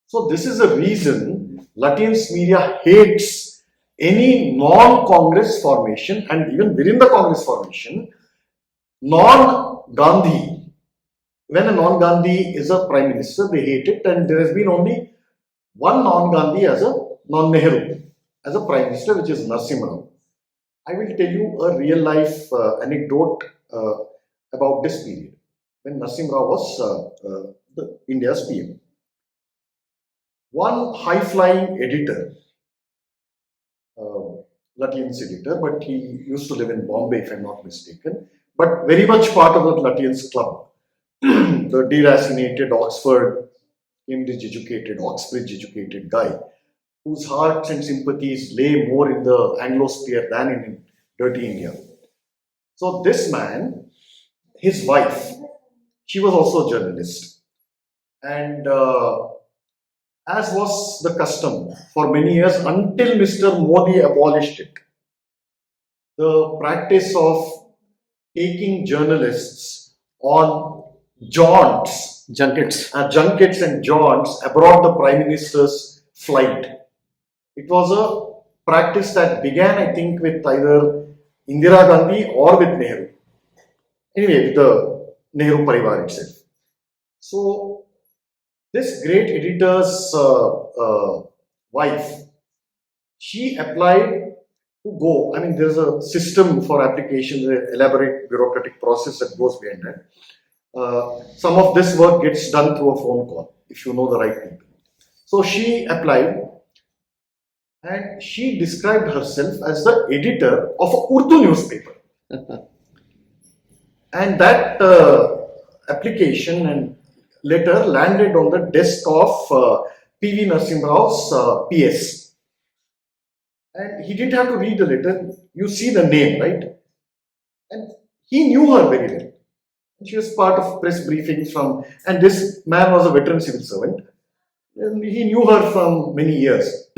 So this is the reason Lutyens media hates any non-Congress formation, and even within the Congress formation, non-Gandhi. When a non-Gandhi is a prime minister, they hate it, and there has been only one non-Gandhi as a non-Nehru as a prime minister, which is Narasimha Rao. I will tell you a real life anecdote about this period when Narasimha Rao was India's PM. One high-flying editor, Lutyens editor, but he used to live in Bombay, if I'm not mistaken, but very much part of the Lutyens club. The deracinated Oxford, Cambridge educated, Oxbridge educated guy, whose hearts and sympathies lay more in the Anglosphere than in dirty India. So this man, his wife, she was also a journalist, and as was the custom for many years until Mr. Modi abolished it, the practice of taking journalists on junkets and jaunts aboard the Prime Minister's flight. It was a practice that began, I think, with either Indira Gandhi or with Nehru. Anyway, with the Nehru Parivar itself. So, this great editor's wife, she applied to go. I mean, there's a system for application, an elaborate bureaucratic process that goes behind that. Some of this work gets done through a phone call, if you know the right people. So she applied, and she described herself as the editor of a Urdu newspaper. And that application and letter landed on the desk of P.V. Narasimha Rao's PS. And he didn't have to read the letter. You see the name, right? And he knew her very well. She was part of press briefings and this man was a veteran civil servant. And he knew her from many years.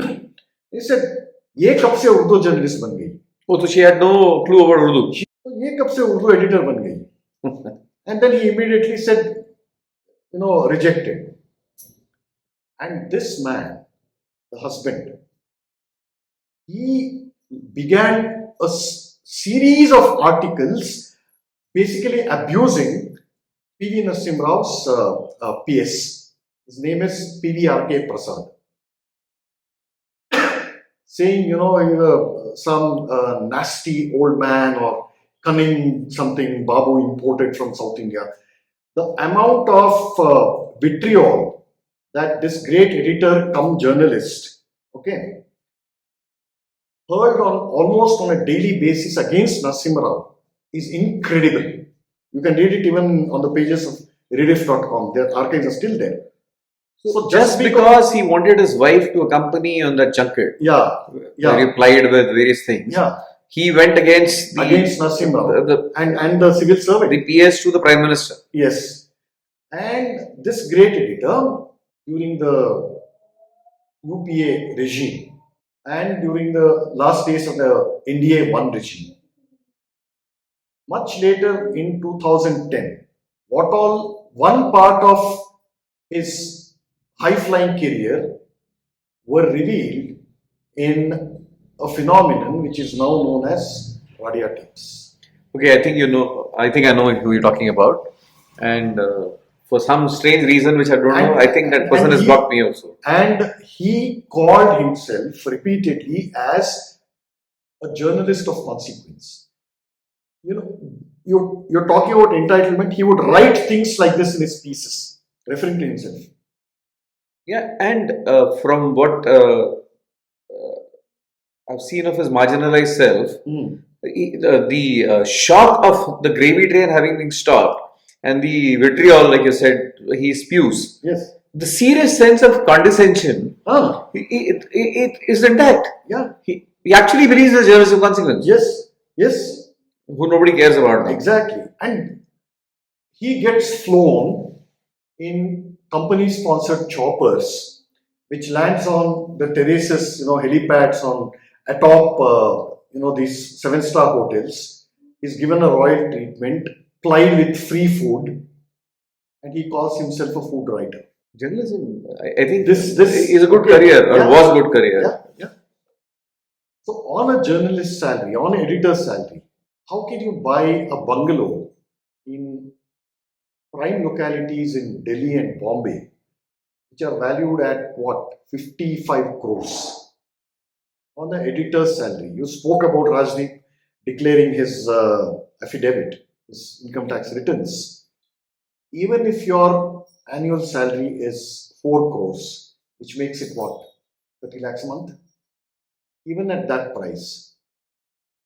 He said, "Ye kab se Urdu journalist ban gayi?" Oh, so she had no clue about Urdu. "Ye kab se Urdu editor ban gayi?" And then he immediately said, rejected. And this man, the husband, he began a series of articles basically abusing P.V. Narasimha Rao's PS. His name is P.V.R.K. Prasad. Saying, some nasty old man or cunning something Babu imported from South India. The amount of vitriol that this great editor come journalist, hurled on almost on a daily basis against Narasimha Rao is incredible. You can read it even on the pages of rediff.com. Their archives are still there. So just because he wanted his wife to accompany on that junket, where he plied with various things, he went against Narasimha Rao and the civil servant, the PS to the Prime Minister. Yes, and this great editor during the UPA regime and during the last days of the NDA-1 regime, much later in 2010, one part of his high-flying career were revealed in a phenomenon which is now known as radia tips. Okay, I think you know. I think I know who you're talking about, and for some strange reason which I don't know, I think that person has blocked me also. And he called himself repeatedly as a journalist of consequence. You know, you're talking about entitlement. He would write things like this in his pieces, referring to himself. Yeah, and from what I've seen of his marginalized self, the shock of the gravy train having been stopped and the vitriol, like you said, he spews. Yes. The serious sense of condescension, it is intact. Yeah. He actually believes the journalist of consequence. Yes. Yes. Who nobody cares about now. Exactly. And he gets flown in company-sponsored choppers, which lands on the terraces, helipads on atop, these 7-star hotels. He's given a royal treatment, plied with free food, and he calls himself a food writer. Journalism, I think this is a good career, or was a good career. Yeah. So on a journalist salary, on an editor's salary, how can you buy a bungalow in prime localities in Delhi and Bombay, which are valued at 55 crores? On the editor's salary, you spoke about Rajdeep declaring his affidavit, his income tax returns. Even if your annual salary is 4 crores, which makes it 30 lakhs a month? Even at that price,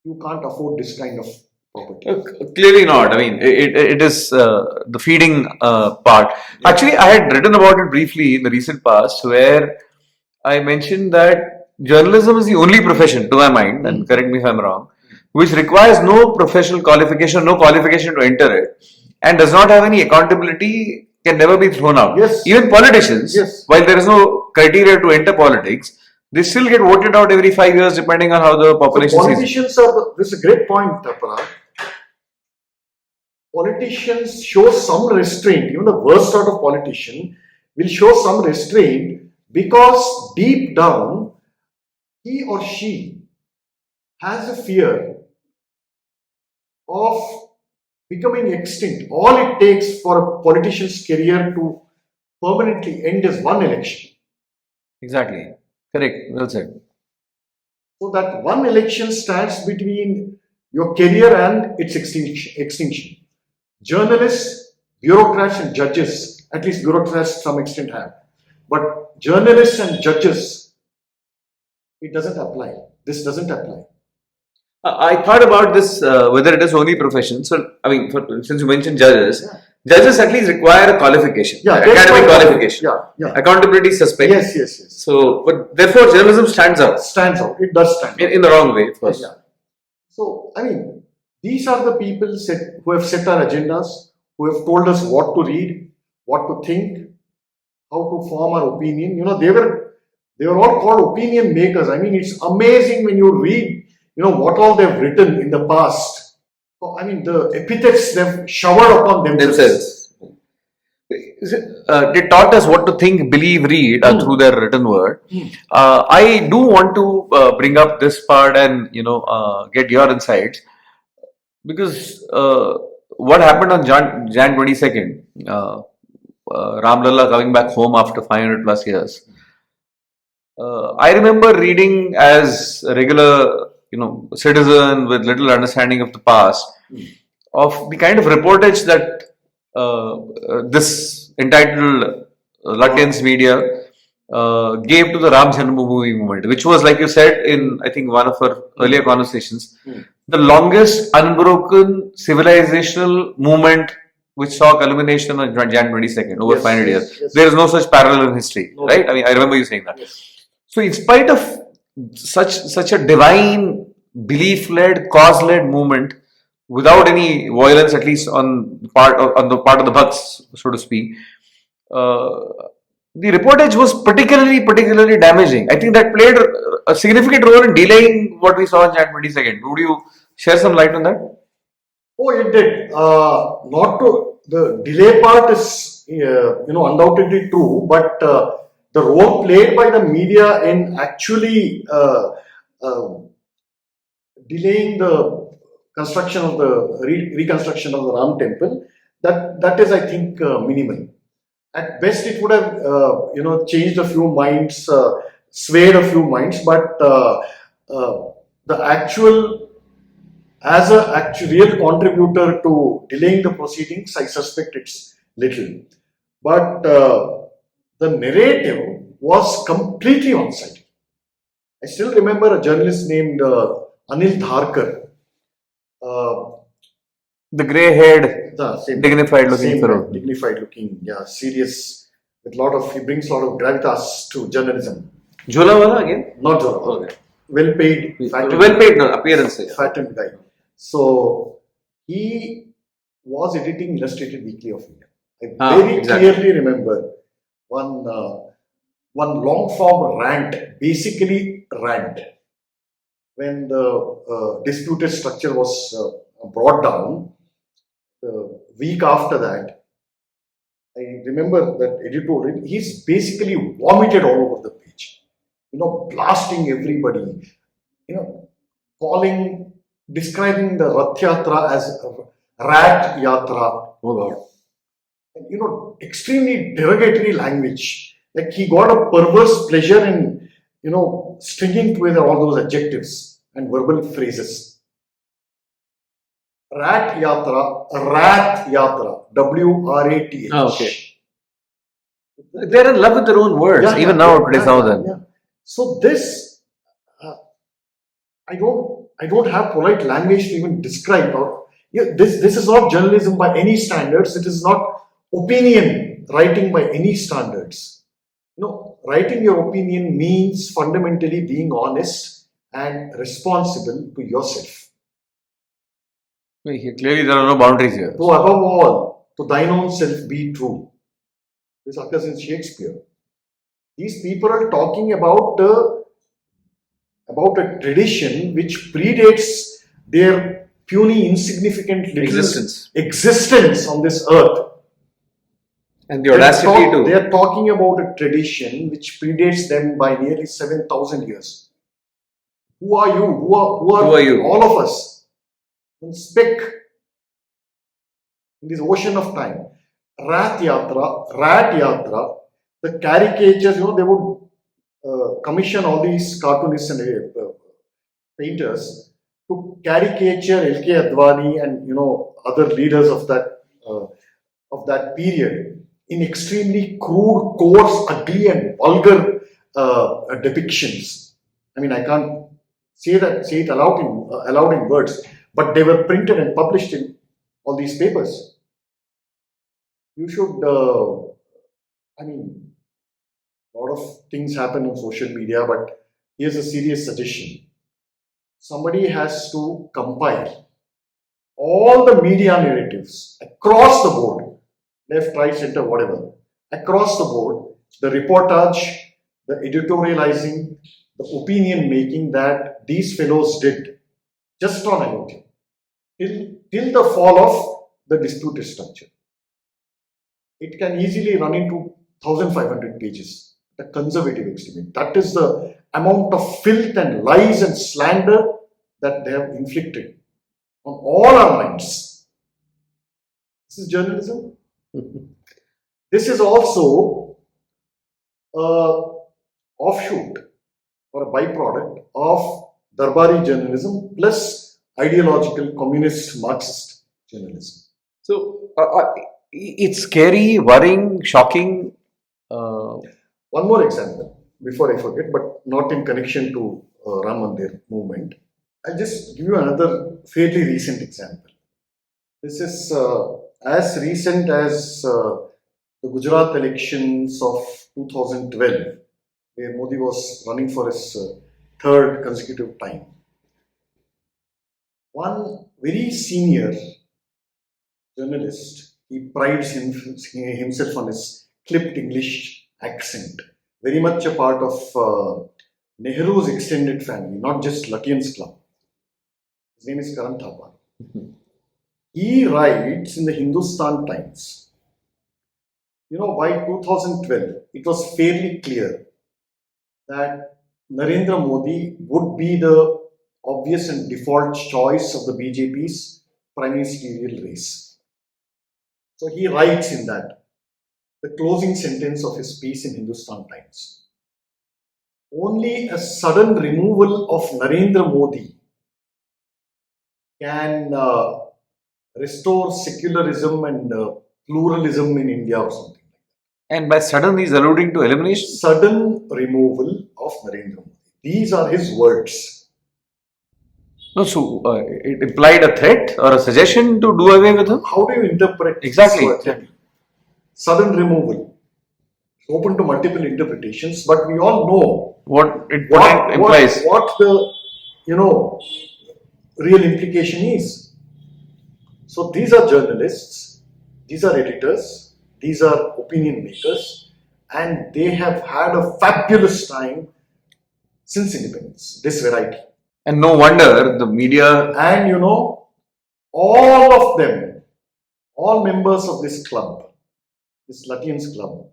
you can't afford this kind of property. Clearly not. I mean, it is the feeding part. Yeah. Actually, I had written about it briefly in the recent past, where I mentioned that journalism is the only profession, to my mind, and correct me if I'm wrong, which requires no professional qualification, no qualification to enter it, and does not have any accountability, can never be thrown out. Yes. Even politicians, while there is no criteria to enter politics, they still get voted out every 5 years depending on how the population sees. Politicians this is a great point, Parag. Politicians show some restraint. Even the worst sort of politician will show some restraint because deep down, he or she has a fear of becoming extinct. All it takes for a politician's career to permanently end is one election. Exactly. Correct. Well said. So that one election stands between your career and its extinction. Journalists, bureaucrats and judges, at least bureaucrats to some extent have. But journalists and judges, it doesn't apply. This doesn't apply. I thought about this, whether it is only profession. So, I mean, since you mentioned judges, judges at least require a qualification, academic qualification. Accountability is suspect. Yes. So, but therefore, journalism stands out. It does stand out. In the wrong way, of course. Yeah. So, I mean, these are the people who have set our agendas, who have told us what to read, what to think, how to form our opinion. They were all called opinion makers. I mean, it's amazing when you read, what all they've written in the past. I mean, the epithets they've showered upon themselves. They taught us what to think, believe, read through their written word. I do want to bring up this part and get your insights, because what happened on Jan 22nd, Ramlalla coming back home after 500 plus years. I remember reading as a regular citizen with little understanding of the past, of the kind of reportage that this entitled Lutyens media gave to the Ram Janmabhoomi movement, which was, like you said in, I think, one of our earlier conversations, the longest unbroken civilizational movement which saw culmination on Jan 22nd, over 500 years. Yes. There is no such parallel in history, right? I mean, I remember you saying that. Yes. So, in spite of such a divine, belief-led, cause-led movement, without any violence, at least on the part of the Bhakts, so to speak, the reportage was particularly damaging. I think that played a significant role in delaying what we saw on Jan 22nd. Would you share some light on that? Oh, it did. The delay part is, undoubtedly true, but the role played by the media in actually delaying the construction of the reconstruction of the Ram temple, that is, I think, minimal. At best, it would have changed a few minds, swayed a few minds, but the actual, as a actual real contributor to delaying the proceedings, I suspect it's little. But the narrative was completely one-sided. I still remember a journalist named Anil Dharkar. The grey-haired, dignified-looking fellow. Dignified-looking, yeah, serious. With he brings a lot of gravitas to journalism. Jholawala again? Not Jholawala. Okay. Well-paid, appearance. fattened guy. So he was editing Illustrated Weekly of India. I very clearly remember one long-form rant, basically rant, when the disputed structure was brought down. The week after that, I remember that editorial. He's basically vomited all over the page, blasting everybody, describing the Rath Yatra as Rat Yatra. Oh God. Extremely derogatory language. Like he got a perverse pleasure in, stringing together all those adjectives and verbal phrases. Rat Yatra, WRATH. Oh, okay. They're in love with their own words, even now, today's now then. Yeah. So this, I don't have polite language to even describe. This is not journalism by any standards. It is not opinion writing by any standards. Writing your opinion means fundamentally being honest and responsible to yourself. Clearly, there are no boundaries here. To above all, to thine own self be true. This occurs in Shakespeare. These people are talking about a tradition which predates their puny, insignificant little existence on this earth. And the audacity They are talking about a tradition which predates them by nearly 7,000 years. Who are you? Who are you? All of us. One speck in this ocean of time. Rat Yatra, the caricatures, they would commission all these cartoonists and painters to caricature L.K. Advani and other leaders of that period in extremely crude, coarse, ugly, and vulgar depictions. I mean, I can't say it aloud in words, but they were printed and published in all these papers. You should, a lot of things happen on social media, but here's a serious suggestion. Somebody has to compile all the media narratives across the board, left, right, center, whatever, across the board, the reportage, the editorializing, the opinion making that these fellows did just on IoT till the fall of the disputed structure. It can easily run into 1,500 pages, the conservative estimate. That is the amount of filth and lies and slander that they have inflicted on all our minds. This is journalism. This is also an offshoot or a byproduct of Darbari journalism plus ideological communist Marxist journalism. So, it's scary, worrying, shocking. One more example before I forget, but not in connection to Ram Mandir movement. I'll just give you another fairly recent example. This is as recent as the Gujarat elections of 2012, where Modi was running for his third consecutive time. One very senior journalist, he prides himself on his clipped English accent, very much a part of Nehru's extended family, not just Lutyens Club. His name is Karan Thapar. He writes in the Hindustan Times, by 2012, it was fairly clear that Narendra Modi would be the obvious and default choice of the BJP's prime ministerial race. So he writes in that, the closing sentence of his piece in Hindustan Times. Only a sudden removal of Narendra Modi can restore secularism and pluralism in India or something. And by sudden, he's alluding to elimination. Sudden removal of Narendra Modi. These are his words. No, so it implied a threat or a suggestion to do away with him? How do you interpret Exactly. this word? Sudden removal. It's open to multiple interpretations, but we all know What it implies. what the real implication is. So these are journalists, these are editors, these are opinion makers, and they have had a fabulous time since independence, this variety. And no wonder the media. And all of them, all members of this club, this Lutyens club,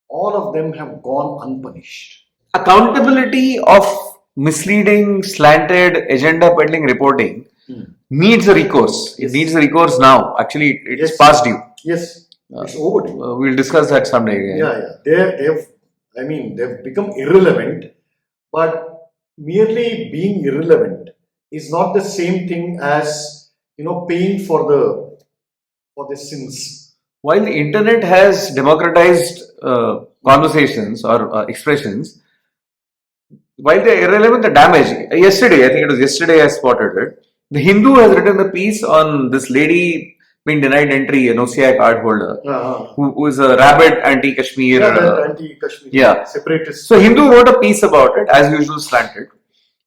all of them have gone unpunished. Accountability of misleading, slanted, agenda peddling reporting needs a recourse. Yes. It needs a recourse now. Actually, it's Yes. past due. Yes, it's overdue. We'll discuss that someday. Yeah. They've become irrelevant, but merely being irrelevant is not the same thing as paying for the sins. While the internet has democratized conversations or expressions, while they're irrelevant, the damage. Yesterday, I think it was yesterday I spotted it. The Hindu has written a piece on this lady being denied entry, an OCI card holder, who is a rabid anti-Kashmir. Anti-Kashmir separatist. So Hindu wrote a piece about it, as usual slanted,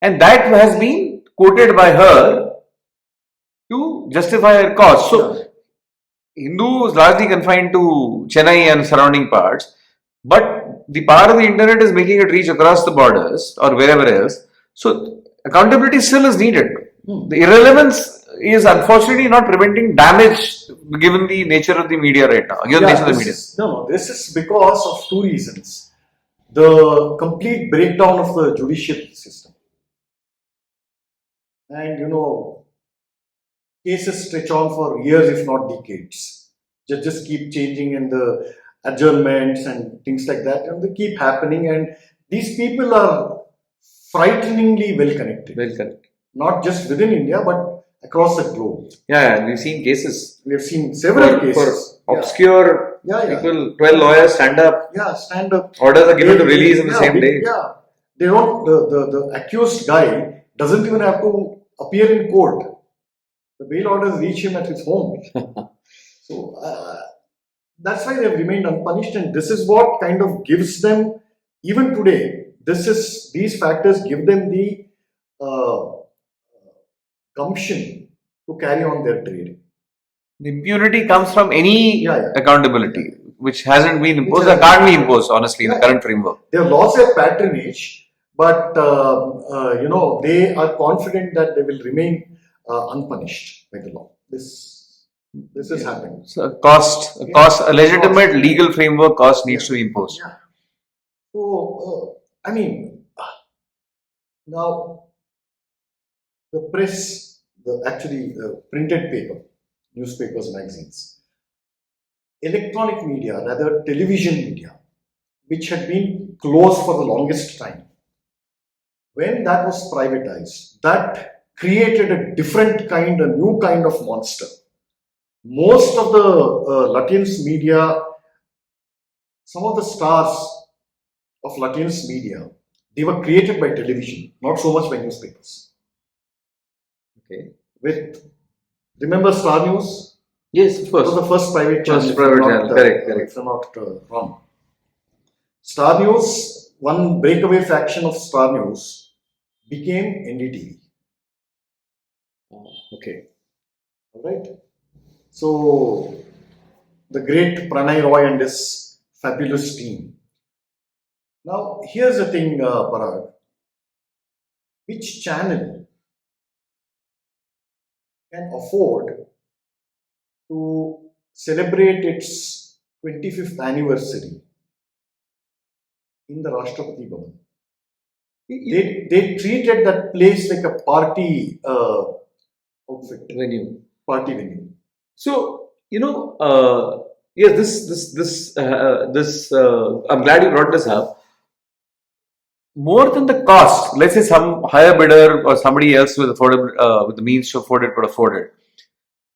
and that has been quoted by her to justify her cause. So Hindu is largely confined to Chennai and surrounding parts, but the power of the internet is making it reach across the borders or wherever else. So accountability still is needed. The irrelevance is unfortunately not preventing damage given the nature of the media right now. Given the nature of the media. This is because of two reasons. The complete breakdown of the judicial system. And cases stretch on for years, if not decades. Judges keep changing and the adjournments and things like that, and they keep happening. And these people are frighteningly well connected. Not just within India, but across the globe. Yeah, we've seen cases. We have seen several cases. For obscure people, 12 lawyers stand up. Yeah, stand up. Orders are given to release in the same day. Yeah, they don't. The accused guy doesn't even have to appear in court. The bail orders reach him at his home. So that's why they have remained unpunished, and this is what kind of gives them, even today, these factors give them the gumption to carry on their trade. The impunity comes from any accountability, which hasn't been imposed or can't be imposed, honestly, in the current framework. They have lost their patronage, but they are confident that they will remain unpunished by the law. This has happened. So a legitimate legal framework needs to be imposed. Yeah. So, now the press, the printed paper, newspapers, magazines, electronic media, rather television media, which had been closed for the longest time, when that was privatized, that created a new kind of monster. Most of the Lutyens media, some of the stars of Lutyens media, they were created by television, not so much by newspapers. Okay. Remember Star News? Yes, of course. It was the first private channel. Correct. If I'm not wrong. Star News, one breakaway faction of Star News, became NDTV. Okay. All right. So, the great Pranay Roy and his fabulous team. Now, here's the thing, Parag. Which channel can afford to celebrate its 25th anniversary in the Rashtrapati Bhavan? They treated that place like a party outfit, venue. party venue. So, yes, I'm glad you brought this up. More than the cost, let's say some higher bidder or somebody else with the means to afford it could afford it.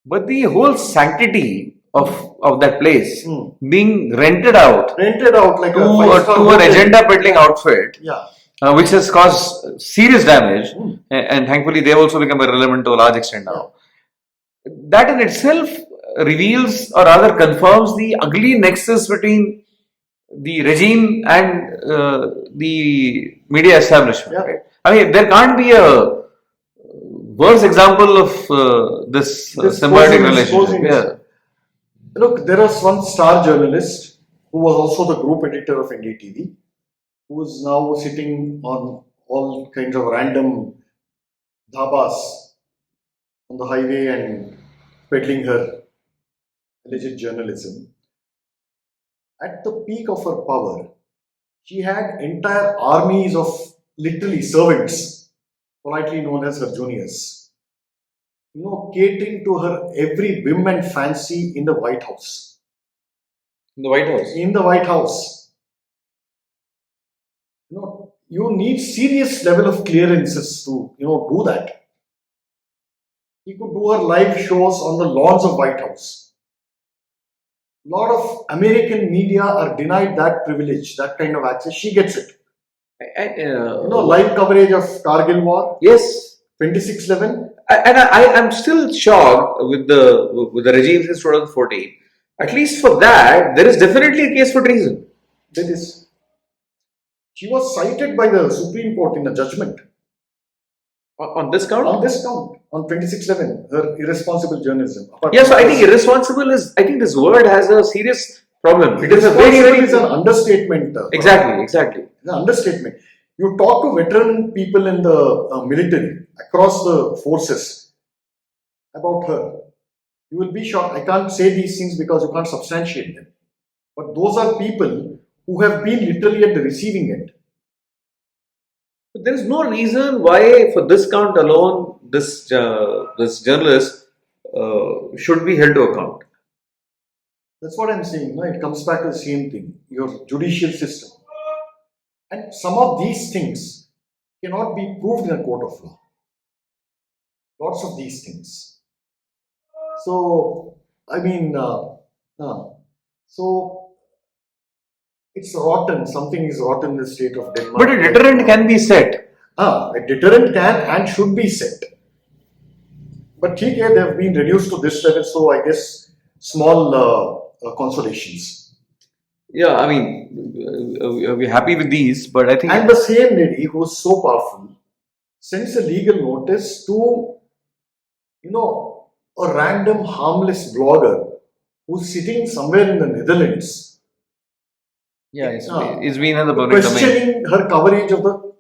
But the whole sanctity of that place being rented out Like to, a five-star to an hotel. agenda peddling outfit, Yeah. which has caused serious damage, and thankfully they've also become irrelevant to a large extent now. That in itself reveals or rather confirms the ugly nexus between the regime and the media establishment. Yeah. Right? I mean, there can't be a worse example of this symbiotic relationship. Yeah. Look, there was one star journalist who was also the group editor of NDTV, who is now sitting on all kinds of random dhabas on the highway and peddling her alleged journalism. At the peak of her power, she had entire armies of literally servants, politely known as her juniors, catering to her every whim and fancy in the White House. In the White House. In the White House. You need serious level of clearances to, do that. He could do her live shows on the lawns of White House. A lot of American media are denied that privilege, that kind of access. She gets it. Live coverage of Kargil War. Yes. 26/11. And I'm still shocked with the regime since 2014. At least for that, there is definitely a case for treason. There is. She was cited by the Supreme Court in a judgment. On this count? On this count. On 26/11, her irresponsible journalism. Yes, so I think irresponsible I think this word has a serious problem. It is a very, very. It's an understatement. Exactly. It's an understatement. You talk to veteran people in the military across the forces about her. You will be shocked. I can't say these things because you can't substantiate them. But those are people who have been literally at the receiving end. But there is no reason why, for this count alone, this journalist should be held to account. That's what I'm saying. No? It comes back to the same thing. Your judicial system. And some of these things cannot be proved in a court of law. Lots of these things. So, I mean, so it's rotten. Something is rotten in the state of Denmark. But a deterrent can be set. A deterrent can and should be set. But they have been reduced to this level, so I guess small consolations. Yeah, I mean, we're happy with these, but I think. And the same lady who is so powerful sends a legal notice to, a random harmless blogger who's sitting somewhere in the Netherlands. Yeah, it's been in the public domain. Questioning her coverage of the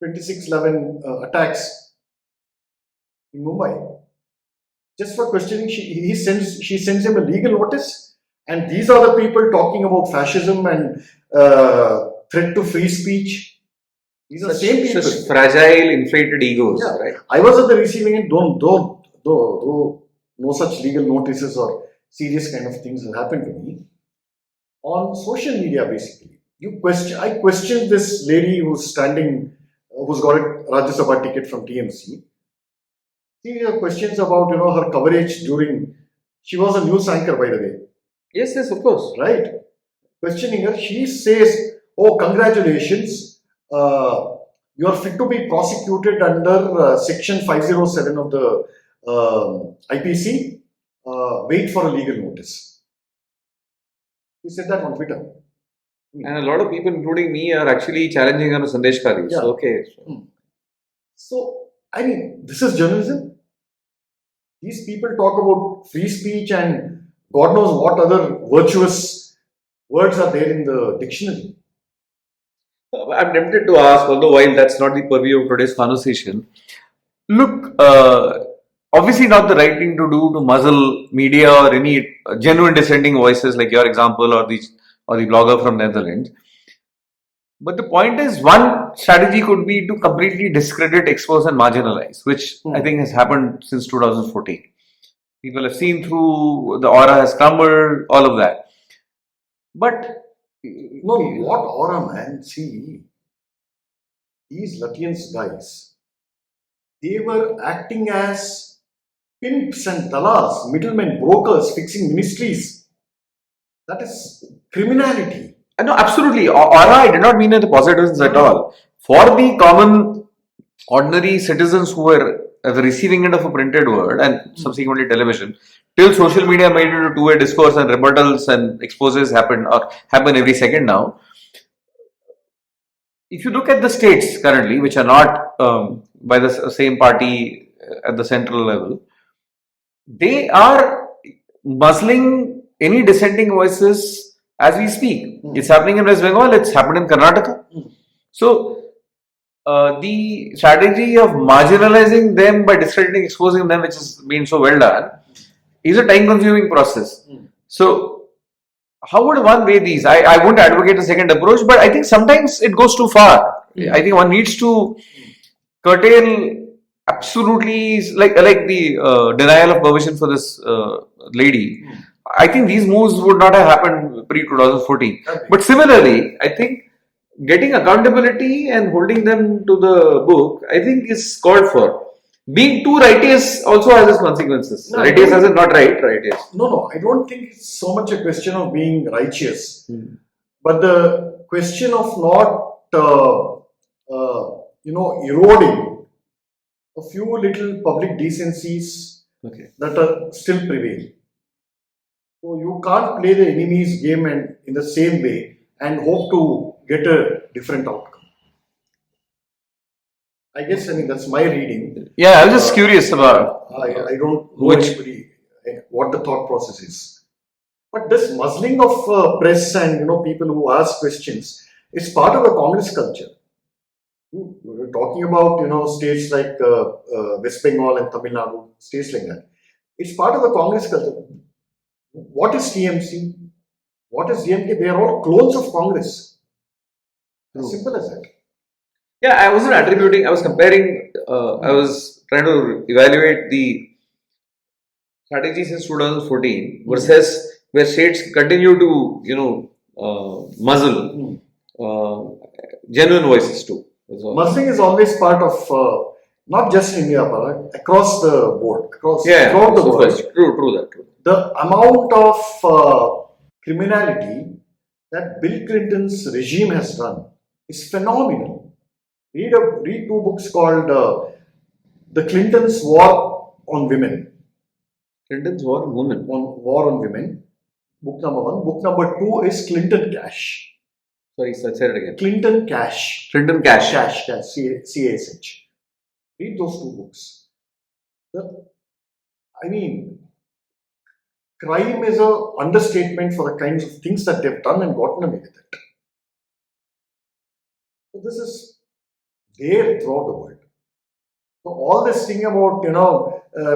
26/11 attacks in Mumbai. Just for questioning, she sends him a legal notice, and these are the people talking about fascism and threat to free speech. These are the same people. Such fragile, inflated egos, right? I was at the receiving end. Though no such legal notices or serious kind of things have happened to me. On social media, basically, I questioned this lady who's got a Rajya Sabha ticket from TMC. Series of questions about her coverage during. She was a news anchor, by the way. Yes, of course. Right. Questioning her, she says, "Oh, congratulations! You are fit to be prosecuted under Section 507 of the IPC. Wait for a legal notice." He said that on Twitter. And a lot of people, including me, are actually challenging her Sandesh Kari. Yeah. So, okay. So, I mean, this is journalism. These people talk about free speech and God knows what other virtuous words are there in the dictionary. I'm tempted to ask, although while that's not the purview of today's conversation, look, obviously not the right thing to do to muzzle media or any genuine dissenting voices like your example or the blogger from Netherlands. But the point is, one strategy could be to completely discredit, expose, and marginalize, which I think has happened since 2014. People have seen through, the aura has crumbled, all of that. But No, what aura, man? See, these Lutyens guys, they were acting as pimps and dalals, middlemen, brokers, fixing ministries. That is criminality. no, absolutely. Aura, I did not mean in the positive sense at all. For the common, ordinary citizens who were at the receiving end of a printed word and subsequently television, till social media made it a two-way discourse and rebuttals and exposes happen every second now. If you look at the states currently, which are not by the same party at the central level, they are muzzling any dissenting voices as we speak. It's happening in West Bengal, it's happened in Karnataka. So, the strategy of marginalizing them by discrediting, exposing them, which has been so well done, is a time consuming process. So, how would one weigh these? I won't advocate a second approach, but I think sometimes it goes too far. I think one needs to curtail absolutely, like the denial of permission for this lady. I think these moves would not have happened pre 2014. But similarly, I think getting accountability and holding them to the book, I think is called for. Being too righteous also has its consequences. No, righteous as in not right, righteous. No, I don't think it's so much a question of being righteous, but the question of not, eroding a few little public decencies that are still prevail. So you can't play the enemy's game and in the same way and hope to get a different outcome. I guess, that's my reading. Yeah, I was just curious about. I don't know anybody what the thought process is. But this muzzling of press and people who ask questions is part of the Congress culture. We're talking about states like West Bengal and Tamil Nadu, states like that. It's part of the Congress culture. What is TMC? What is DMK? They are all clones of Congress. As simple as that. Yeah, I wasn't attributing, I was comparing, I was trying to evaluate the strategy since 2014 versus where states continue to, muzzle genuine voices too. Muzzling is always part of not just India, but across the board, throughout the world. True that. The amount of criminality that Bill Clinton's regime has done is phenomenal. Read two books called The Clinton's War on Women. Clinton's War on Women. War on Women. Book number 1. Book number 2 is Clinton Cash. Sorry, say it again. Clinton Cash. Clinton Cash. Cash. C-A-S-H. Read those two books. Crime is an understatement for the kinds of things that they've done and gotten away with it. So this is there throughout the world. So all this thing about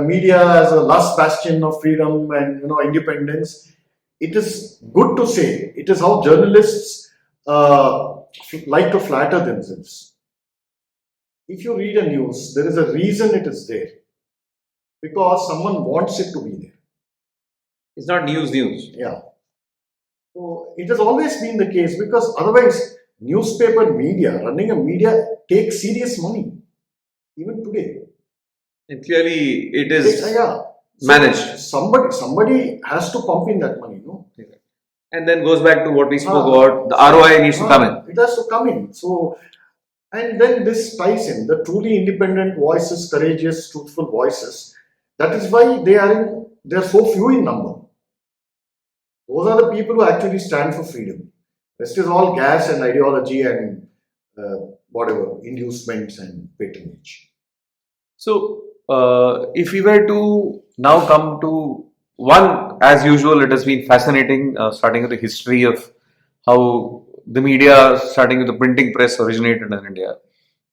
media as a last bastion of freedom and independence, it is good to say. It is how journalists like to flatter themselves. If you read a news, there is a reason it is there, because someone wants it to be there. It's not news. Yeah. So it has always been the case, because otherwise newspaper media, running a media takes serious money, even today. And clearly it is managed. Somebody has to pump in that money, no? And then goes back to what we spoke about, the ROI needs to come in. It has to come in. So, and then this ties in the truly independent voices, courageous, truthful voices. That is why they are so few in number. Those are the people who actually stand for freedom. Rest is all gas and ideology and inducements and patronage. So, if we were to now come to one, as usual, it has been fascinating, starting with the history of how the media, starting with the printing press, originated in India,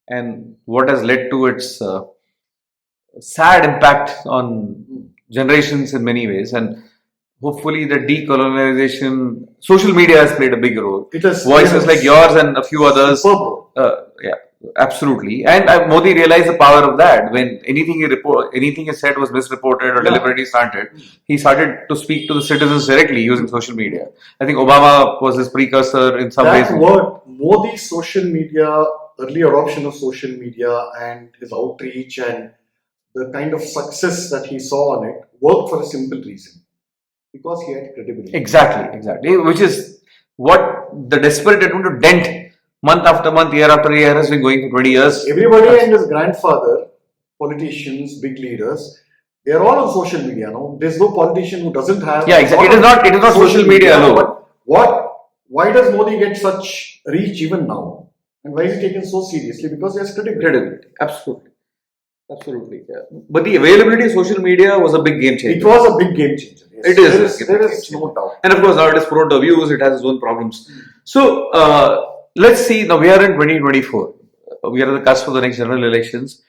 and what has led to its sad impact on generations in many ways. And hopefully the decolonization, social media has played a big role. It has Voices like yours and a few others. superb. Yeah, absolutely. And Modi realized the power of that. When anything he said was misreported or deliberately slanted, he started to speak to the citizens directly using social media. I think Obama was his precursor in some That ways. word, Modi's social media, early adoption of social media and his outreach and the kind of success that he saw on it worked for a simple reason. Because he had credibility. Exactly. Which is what the desperate attempt to dent month after month, year after year has been going for 20 years. Everybody and his grandfather, politicians, big leaders, they are all on social media now. There's no politician who doesn't have. Yeah, exactly. It is not social media alone. Why does Modi get such reach even now? And why is he taken so seriously? Because he has credibility. Absolutely. Yeah. But the availability of social media was a big game changer. It was a big game changer. Yes. It is. There is no doubt. And of course, now it is prone to abuse. It has its own problems. So let's see. Now we are in 2024. We are at the cusp of the next general elections.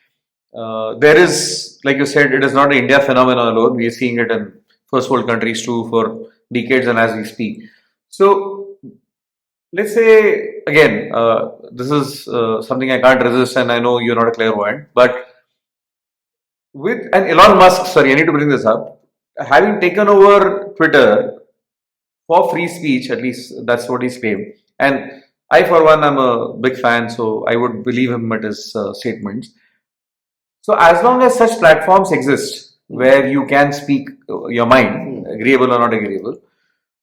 There is, like you said, it is not an India phenomenon alone. We are seeing it in first world countries too for decades and as we speak. So let's say again, this is something I can't resist, and I know you're not a clairvoyant, but and Elon Musk, sorry, I need to bring this up, having taken over Twitter for free speech, at least that's what he's claimed. And I, for one, am a big fan, so I would believe him at his statements. So, as long as such platforms exist where you can speak your mind, agreeable or not agreeable,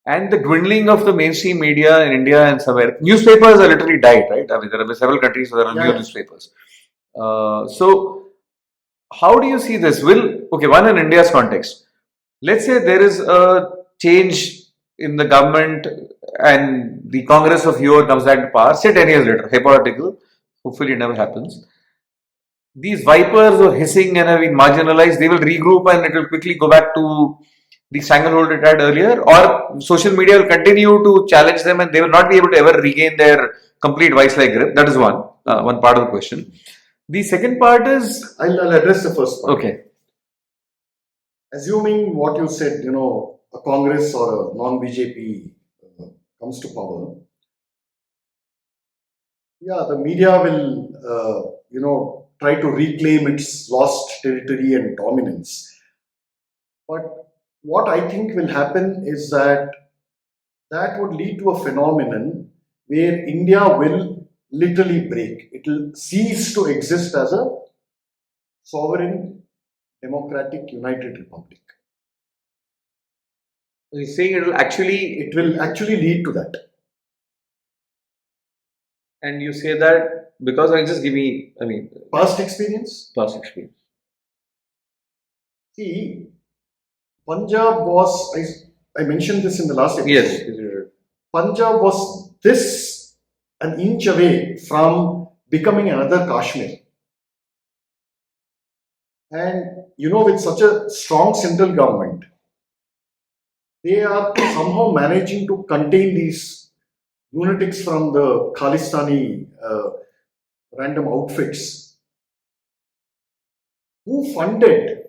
and the dwindling of the mainstream media in India and somewhere, newspapers are literally died, right? I mean, there are several countries where there are no newspapers. So, how do you see this? One in India's context, let's say there is a change in the government and the Congress of Yore comes back to power, say 10 years later, hypothetical, hopefully it never happens. These vipers who are hissing and have been marginalized, they will regroup and it will quickly go back to the stranglehold it had earlier, or social media will continue to challenge them and they will not be able to ever regain their complete vice-like grip. That is one part of the question. The second part is... I'll address the first part. Okay. Assuming what you said, a Congress or a non-BJP comes to power, the media will, try to reclaim its lost territory and dominance. But what I think will happen is that would lead to a phenomenon where India will literally break. It will cease to exist as a sovereign, democratic, united republic. You're saying it will actually lead to that. And you say that because past experience. See, Punjab was, I mentioned this in the last episode. Yes. Punjab was an inch away from becoming another Kashmir. And with such a strong central government, they are somehow managing to contain these lunatics from the Khalistani random outfits who funded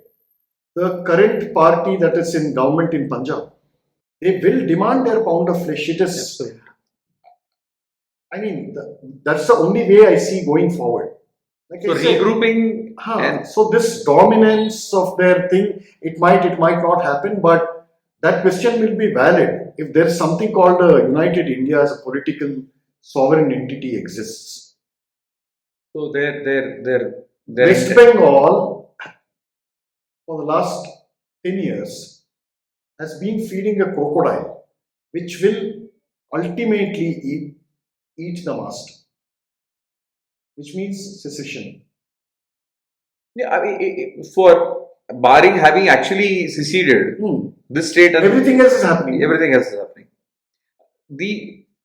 the current party that is in government in Punjab. They will demand their pound of flesh. It is, that's the only way I see going forward. Like so regrouping. So this dominance of their thing, it might not happen, but that question will be valid if there is something called a united India as a political sovereign entity exists. So they're West Bengal for the last 10 years has been feeding a crocodile, which will ultimately eat the master, which means secession. Yeah, for barring having actually seceded, this state and everything else is happening.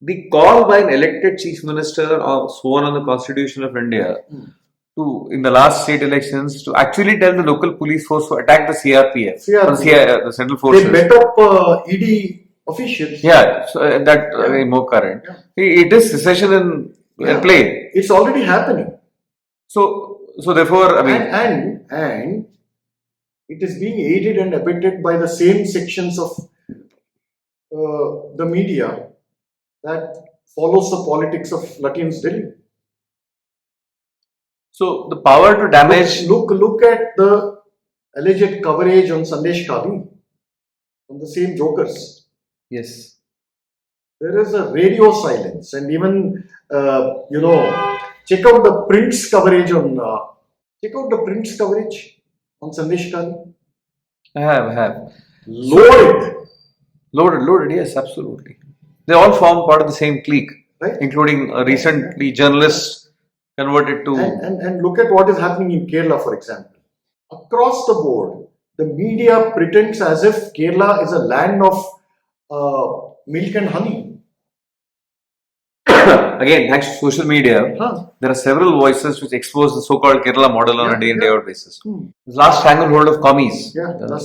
The call by an elected chief minister sworn on the Constitution of India to in the last state elections to actually tell the local police force to attack the CRPF. The Central Forces. They met up ED officials. Yeah, so that more current. Yeah. It is secession in play. It's already happening. So therefore, and it is being aided and abetted by the same sections of the media that follows the politics of Lutyens Delhi. So the power to damage. Look at the alleged coverage on Sandesh Kadi from the same jokers. Yes. There is a radio silence, and even check out the print's coverage on Sandesh Kadi. I have. Loaded, Yes, absolutely. They all form part of the same clique, right? including recently journalists converted to. And look at what is happening in Kerala, for example. Across the board, the media pretends as if Kerala is a land of milk and honey. Again, thanks to social media, there are several voices which expose the so-called Kerala model on a day in day out basis. Last stranglehold of commies.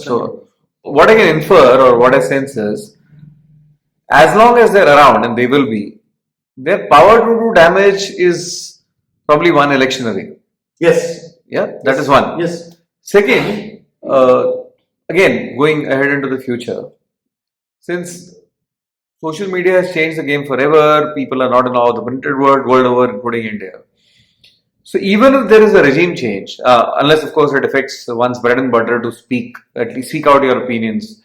So, what I can infer or what I sense is, as long as they're around, and they will be, their power to do damage is probably one election away. Yes. Yeah, that is one. Yes. Second, again, going ahead into the future, since social media has changed the game forever, people are not in awe of the printed world over, including India. So even if there is a regime change, unless of course it affects one's bread and butter to speak, at least seek out your opinions,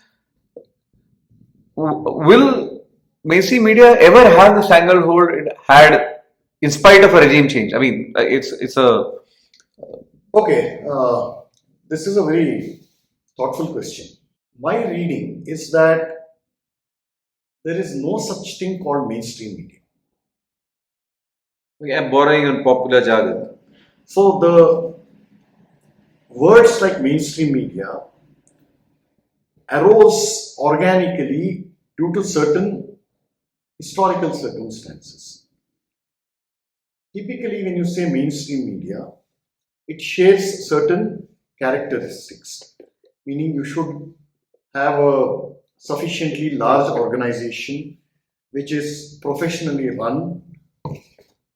will mainstream media ever have the stranglehold it had in spite of a regime change? I mean, it's a. Okay, this is a very thoughtful question. My reading is that there is no such thing called mainstream media. I'm borrowing on popular jargon. So the words like mainstream media arose organically due to certain historical circumstances. Typically, when you say mainstream media, it shares certain characteristics, meaning you should have a sufficiently large organization which is professionally run.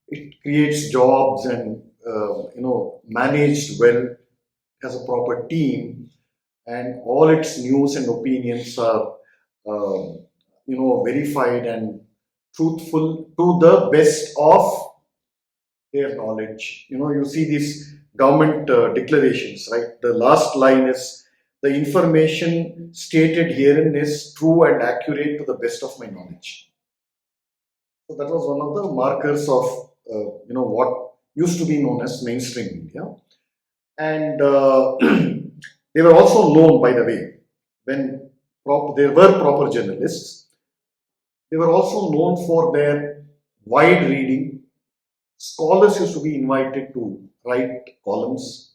It creates jobs and managed well, has a proper team, and all its news and opinions are verified and truthful to the best of their knowledge. You see these government declarations, right? The last line is, the information stated herein is true and accurate to the best of my knowledge. So that was one of the markers of what used to be known as mainstream media. And they were also known, by the way, when there were proper journalists, they were also known for their wide reading. Scholars used to be invited to write columns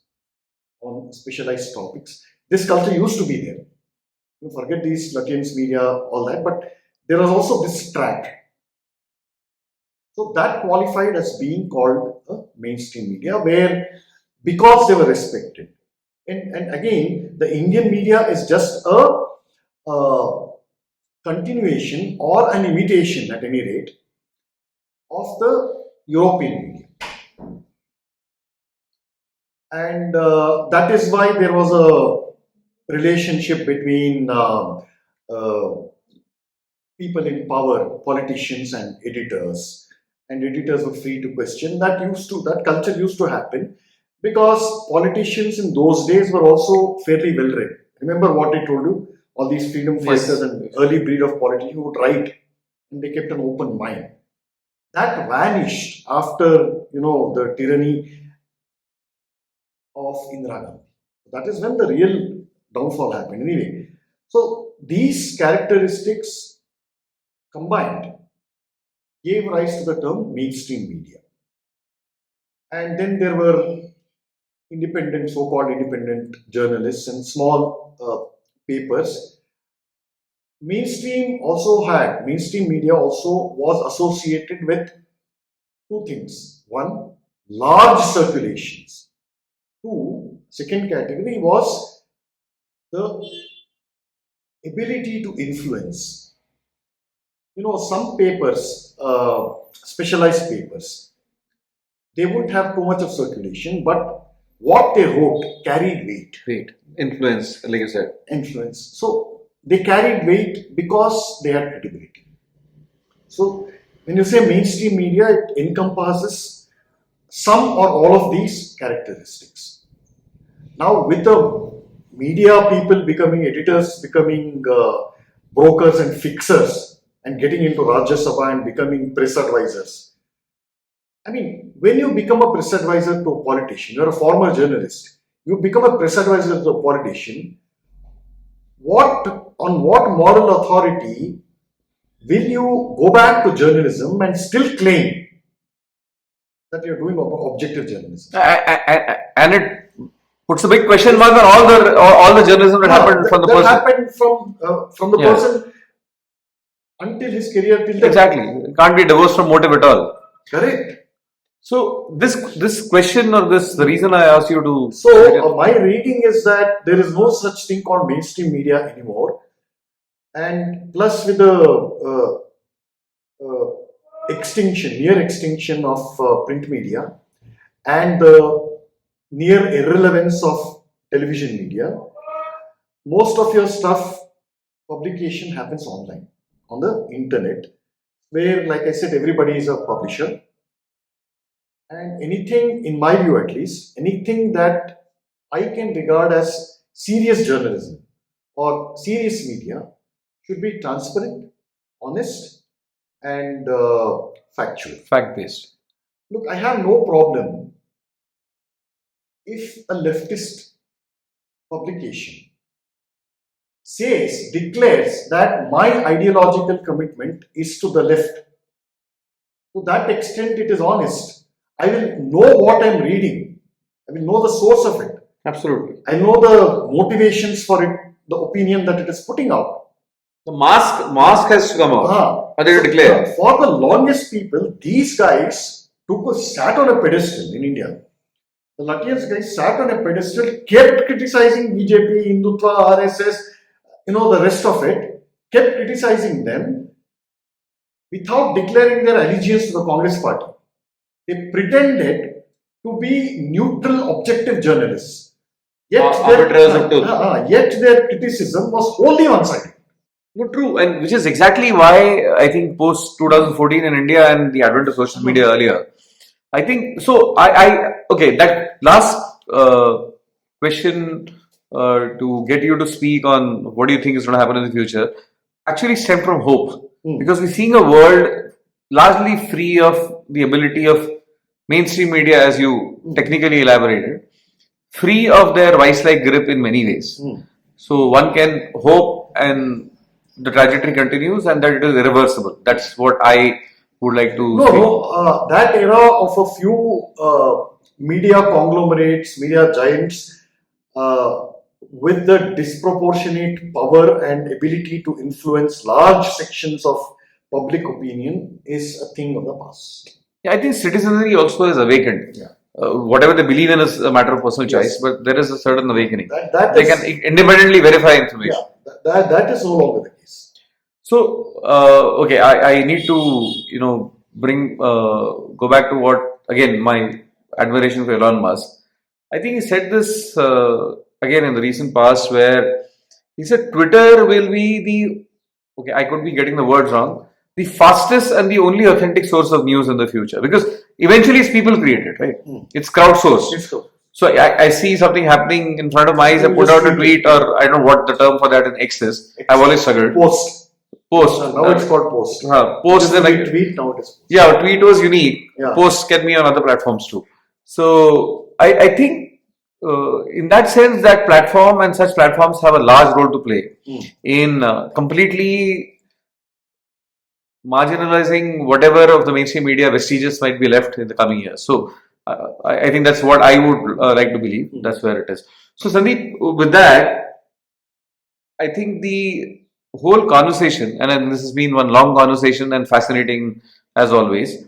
on specialized topics. This culture used to be there. Forget these Lutyens media, all that, but there was also this track. So that qualified as being called a mainstream media, where because they were respected. And again, the Indian media is just a continuation or an imitation, at any rate, of the European media. And that is why there was a relationship between people in power, politicians and editors. And editors were free to question. That culture used to happen because politicians in those days were also fairly well read. Remember what I told you? All these freedom fighters and early breed of politicians who would write, and they kept an open mind. That vanished after the tyranny of Indira Gandhi. That is when the real downfall happened. Anyway, so these characteristics combined gave rise to the term mainstream media. And then there were so-called independent journalists and small papers. Mainstream media also was associated with two things. One, large circulations. Two, second category was the ability to influence. Some papers, specialized papers, they wouldn't have too much of circulation, but what they wrote carried weight. Influence, like you said. Influence. So they carried weight because they had credibility. So when you say mainstream media, it encompasses some or all of these characteristics. Now, with the media people becoming editors, becoming brokers and fixers, and getting into Rajya Sabha and becoming press advisors. I mean, when you become a press advisor to a politician, you're a former journalist, you become a press advisor to a politician, on what moral authority will you go back to journalism and still claim that you're doing objective journalism? And it puts a big question mark on all the journalism that happened from the person. That happened from the person until his career till then. Exactly. It can't be divorced from motive at all. Correct. So this question or the reason I asked you to... So my reading is that there is no such thing called mainstream media anymore. And plus with the near extinction of print media and the near irrelevance of television media, most of your publication happens online, on the internet, where, like I said, everybody is a publisher. And anything, in my view at least, anything that I can regard as serious journalism or serious media should be transparent, honest, and factual. Fact-based. Look, I have no problem if a leftist publication declares that my ideological commitment is to the left. To that extent, it is honest. I will know what I am reading. I will know the source of it. Absolutely. I know the motivations for it, the opinion that it is putting out. The mask has to come out. Or they declare. For the longest people, these guys sat on a pedestal in India. The Lutyens guys sat on a pedestal, kept criticizing BJP, Hindutva, RSS, the rest of it, kept criticizing them without declaring their allegiance to the Congress party. They pretended to be neutral, objective journalists. Yet their criticism was wholly one-sided. No, true, and which is exactly why I think post 2014 in India and the advent of social media earlier, I think so. Okay, that last question to get you to speak on what do you think is going to happen in the future actually stemmed from hope, because we're seeing a world largely free of the ability of mainstream media, as you technically elaborated, free of their vice-like grip in many ways. So one can hope and the trajectory continues and that it is irreversible. That's what I would like to say. That era of a few media conglomerates, media giants with the disproportionate power and ability to influence large sections of public opinion is a thing of the past. Yeah, I think citizenry also is awakened. Yeah. Whatever they believe in is a matter of personal choice, but there is a certain awakening. They can independently verify information. Yeah, that is no longer the case. So, okay, I need to, go back to what, again, my admiration for Elon Musk. I think he said this, again, in the recent past, where he said Twitter will be I could be getting the words wrong, the fastest and the only authentic source of news in the future, because eventually it's people created, right? It's crowdsourced. So I see something happening in front of my eyes, I put out a tweet, or I don't know what the term for that in X is. I've always struggled. Post. Now it's called post. Post then tweet, now it is post. Yeah, tweet was unique. Yeah. Post can be on other platforms too. So I think in that sense, that platform and such platforms have a large role to play in completely marginalizing whatever of the mainstream media vestiges might be left in the coming years. So I think that's what I would like to believe. That's where it is. So Sandeep, with that, I think the whole conversation, and this has been one long conversation and fascinating as always.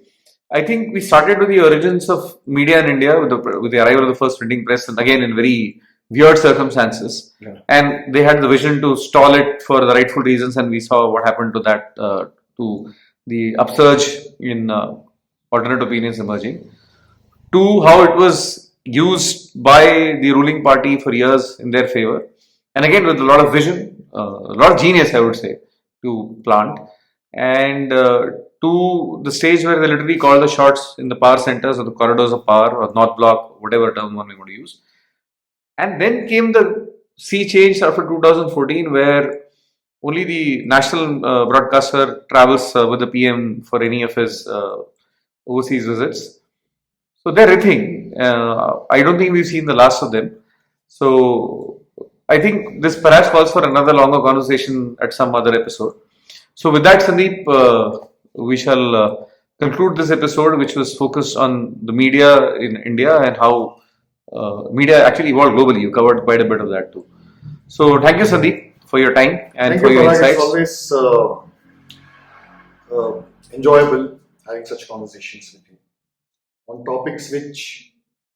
I think we started with the origins of media in India with the arrival of the first printing press, and again in very weird circumstances. Yeah. And they had the vision to stall it for the rightful reasons, and we saw what happened to that, to the upsurge in alternate opinions emerging, to how it was used by the ruling party for years in their favor, and again with a lot of vision, a lot of genius, I would say, to plant, and to the stage where they literally call the shots in the power centers or the corridors of power or North Block, whatever term one we want to use. And then came the sea change after 2014, where only the national broadcaster travels with the PM for any of his overseas visits. So they're everything. I don't think we've seen the last of them. So I think this perhaps calls for another longer conversation at some other episode. So with that, Sandeep, we shall conclude this episode, which was focused on the media in India and how media actually evolved globally. You covered quite a bit of that too. So thank you, Sandeep, for your time and for your insights. It's always enjoyable having such conversations with you on topics which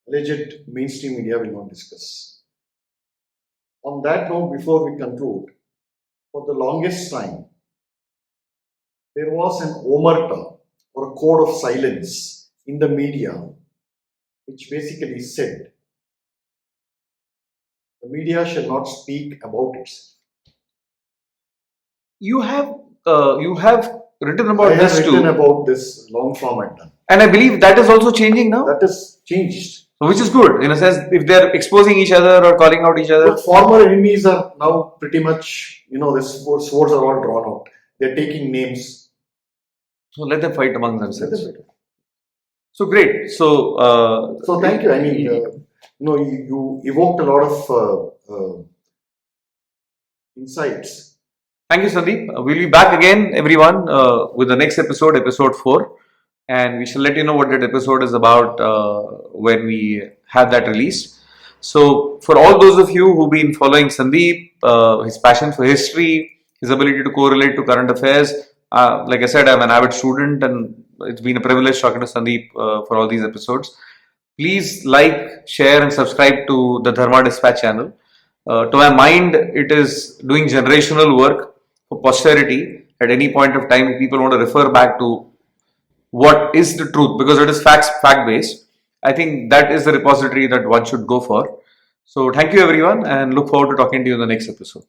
alleged mainstream media will not discuss. On that note, before we conclude, for the longest time, there was an omerta or a code of silence in the media which basically said the media shall not speak about itself. You have written about I have this written too, about this long form I've done. and I believe that is also changing now, That is changed. which is good in a sense. If they're exposing each other or calling out each other, But former enemies are now pretty much, the swords are all drawn out. They're taking names. so let them fight among themselves. So great. So So thank you. I mean, you evoked a lot of insights. thank you, Sandeep. We'll be back again, everyone, with the next episode, episode 4. And we shall let you know what that episode is about when we have that released. So, for all those of you who've been following Sandeep, his passion for history, his ability to correlate to current affairs, like I said, I'm an avid student and it's been a privilege talking to Sandeep for all these episodes. Please like, share, and subscribe to the Dharma Dispatch channel. To my mind, it is doing generational work for posterity. At any point of time, if people want to refer back to what is the truth, because it is fact based, I think that is the repository that one should go for. So thank you everyone, and look forward to talking to you in the next episode.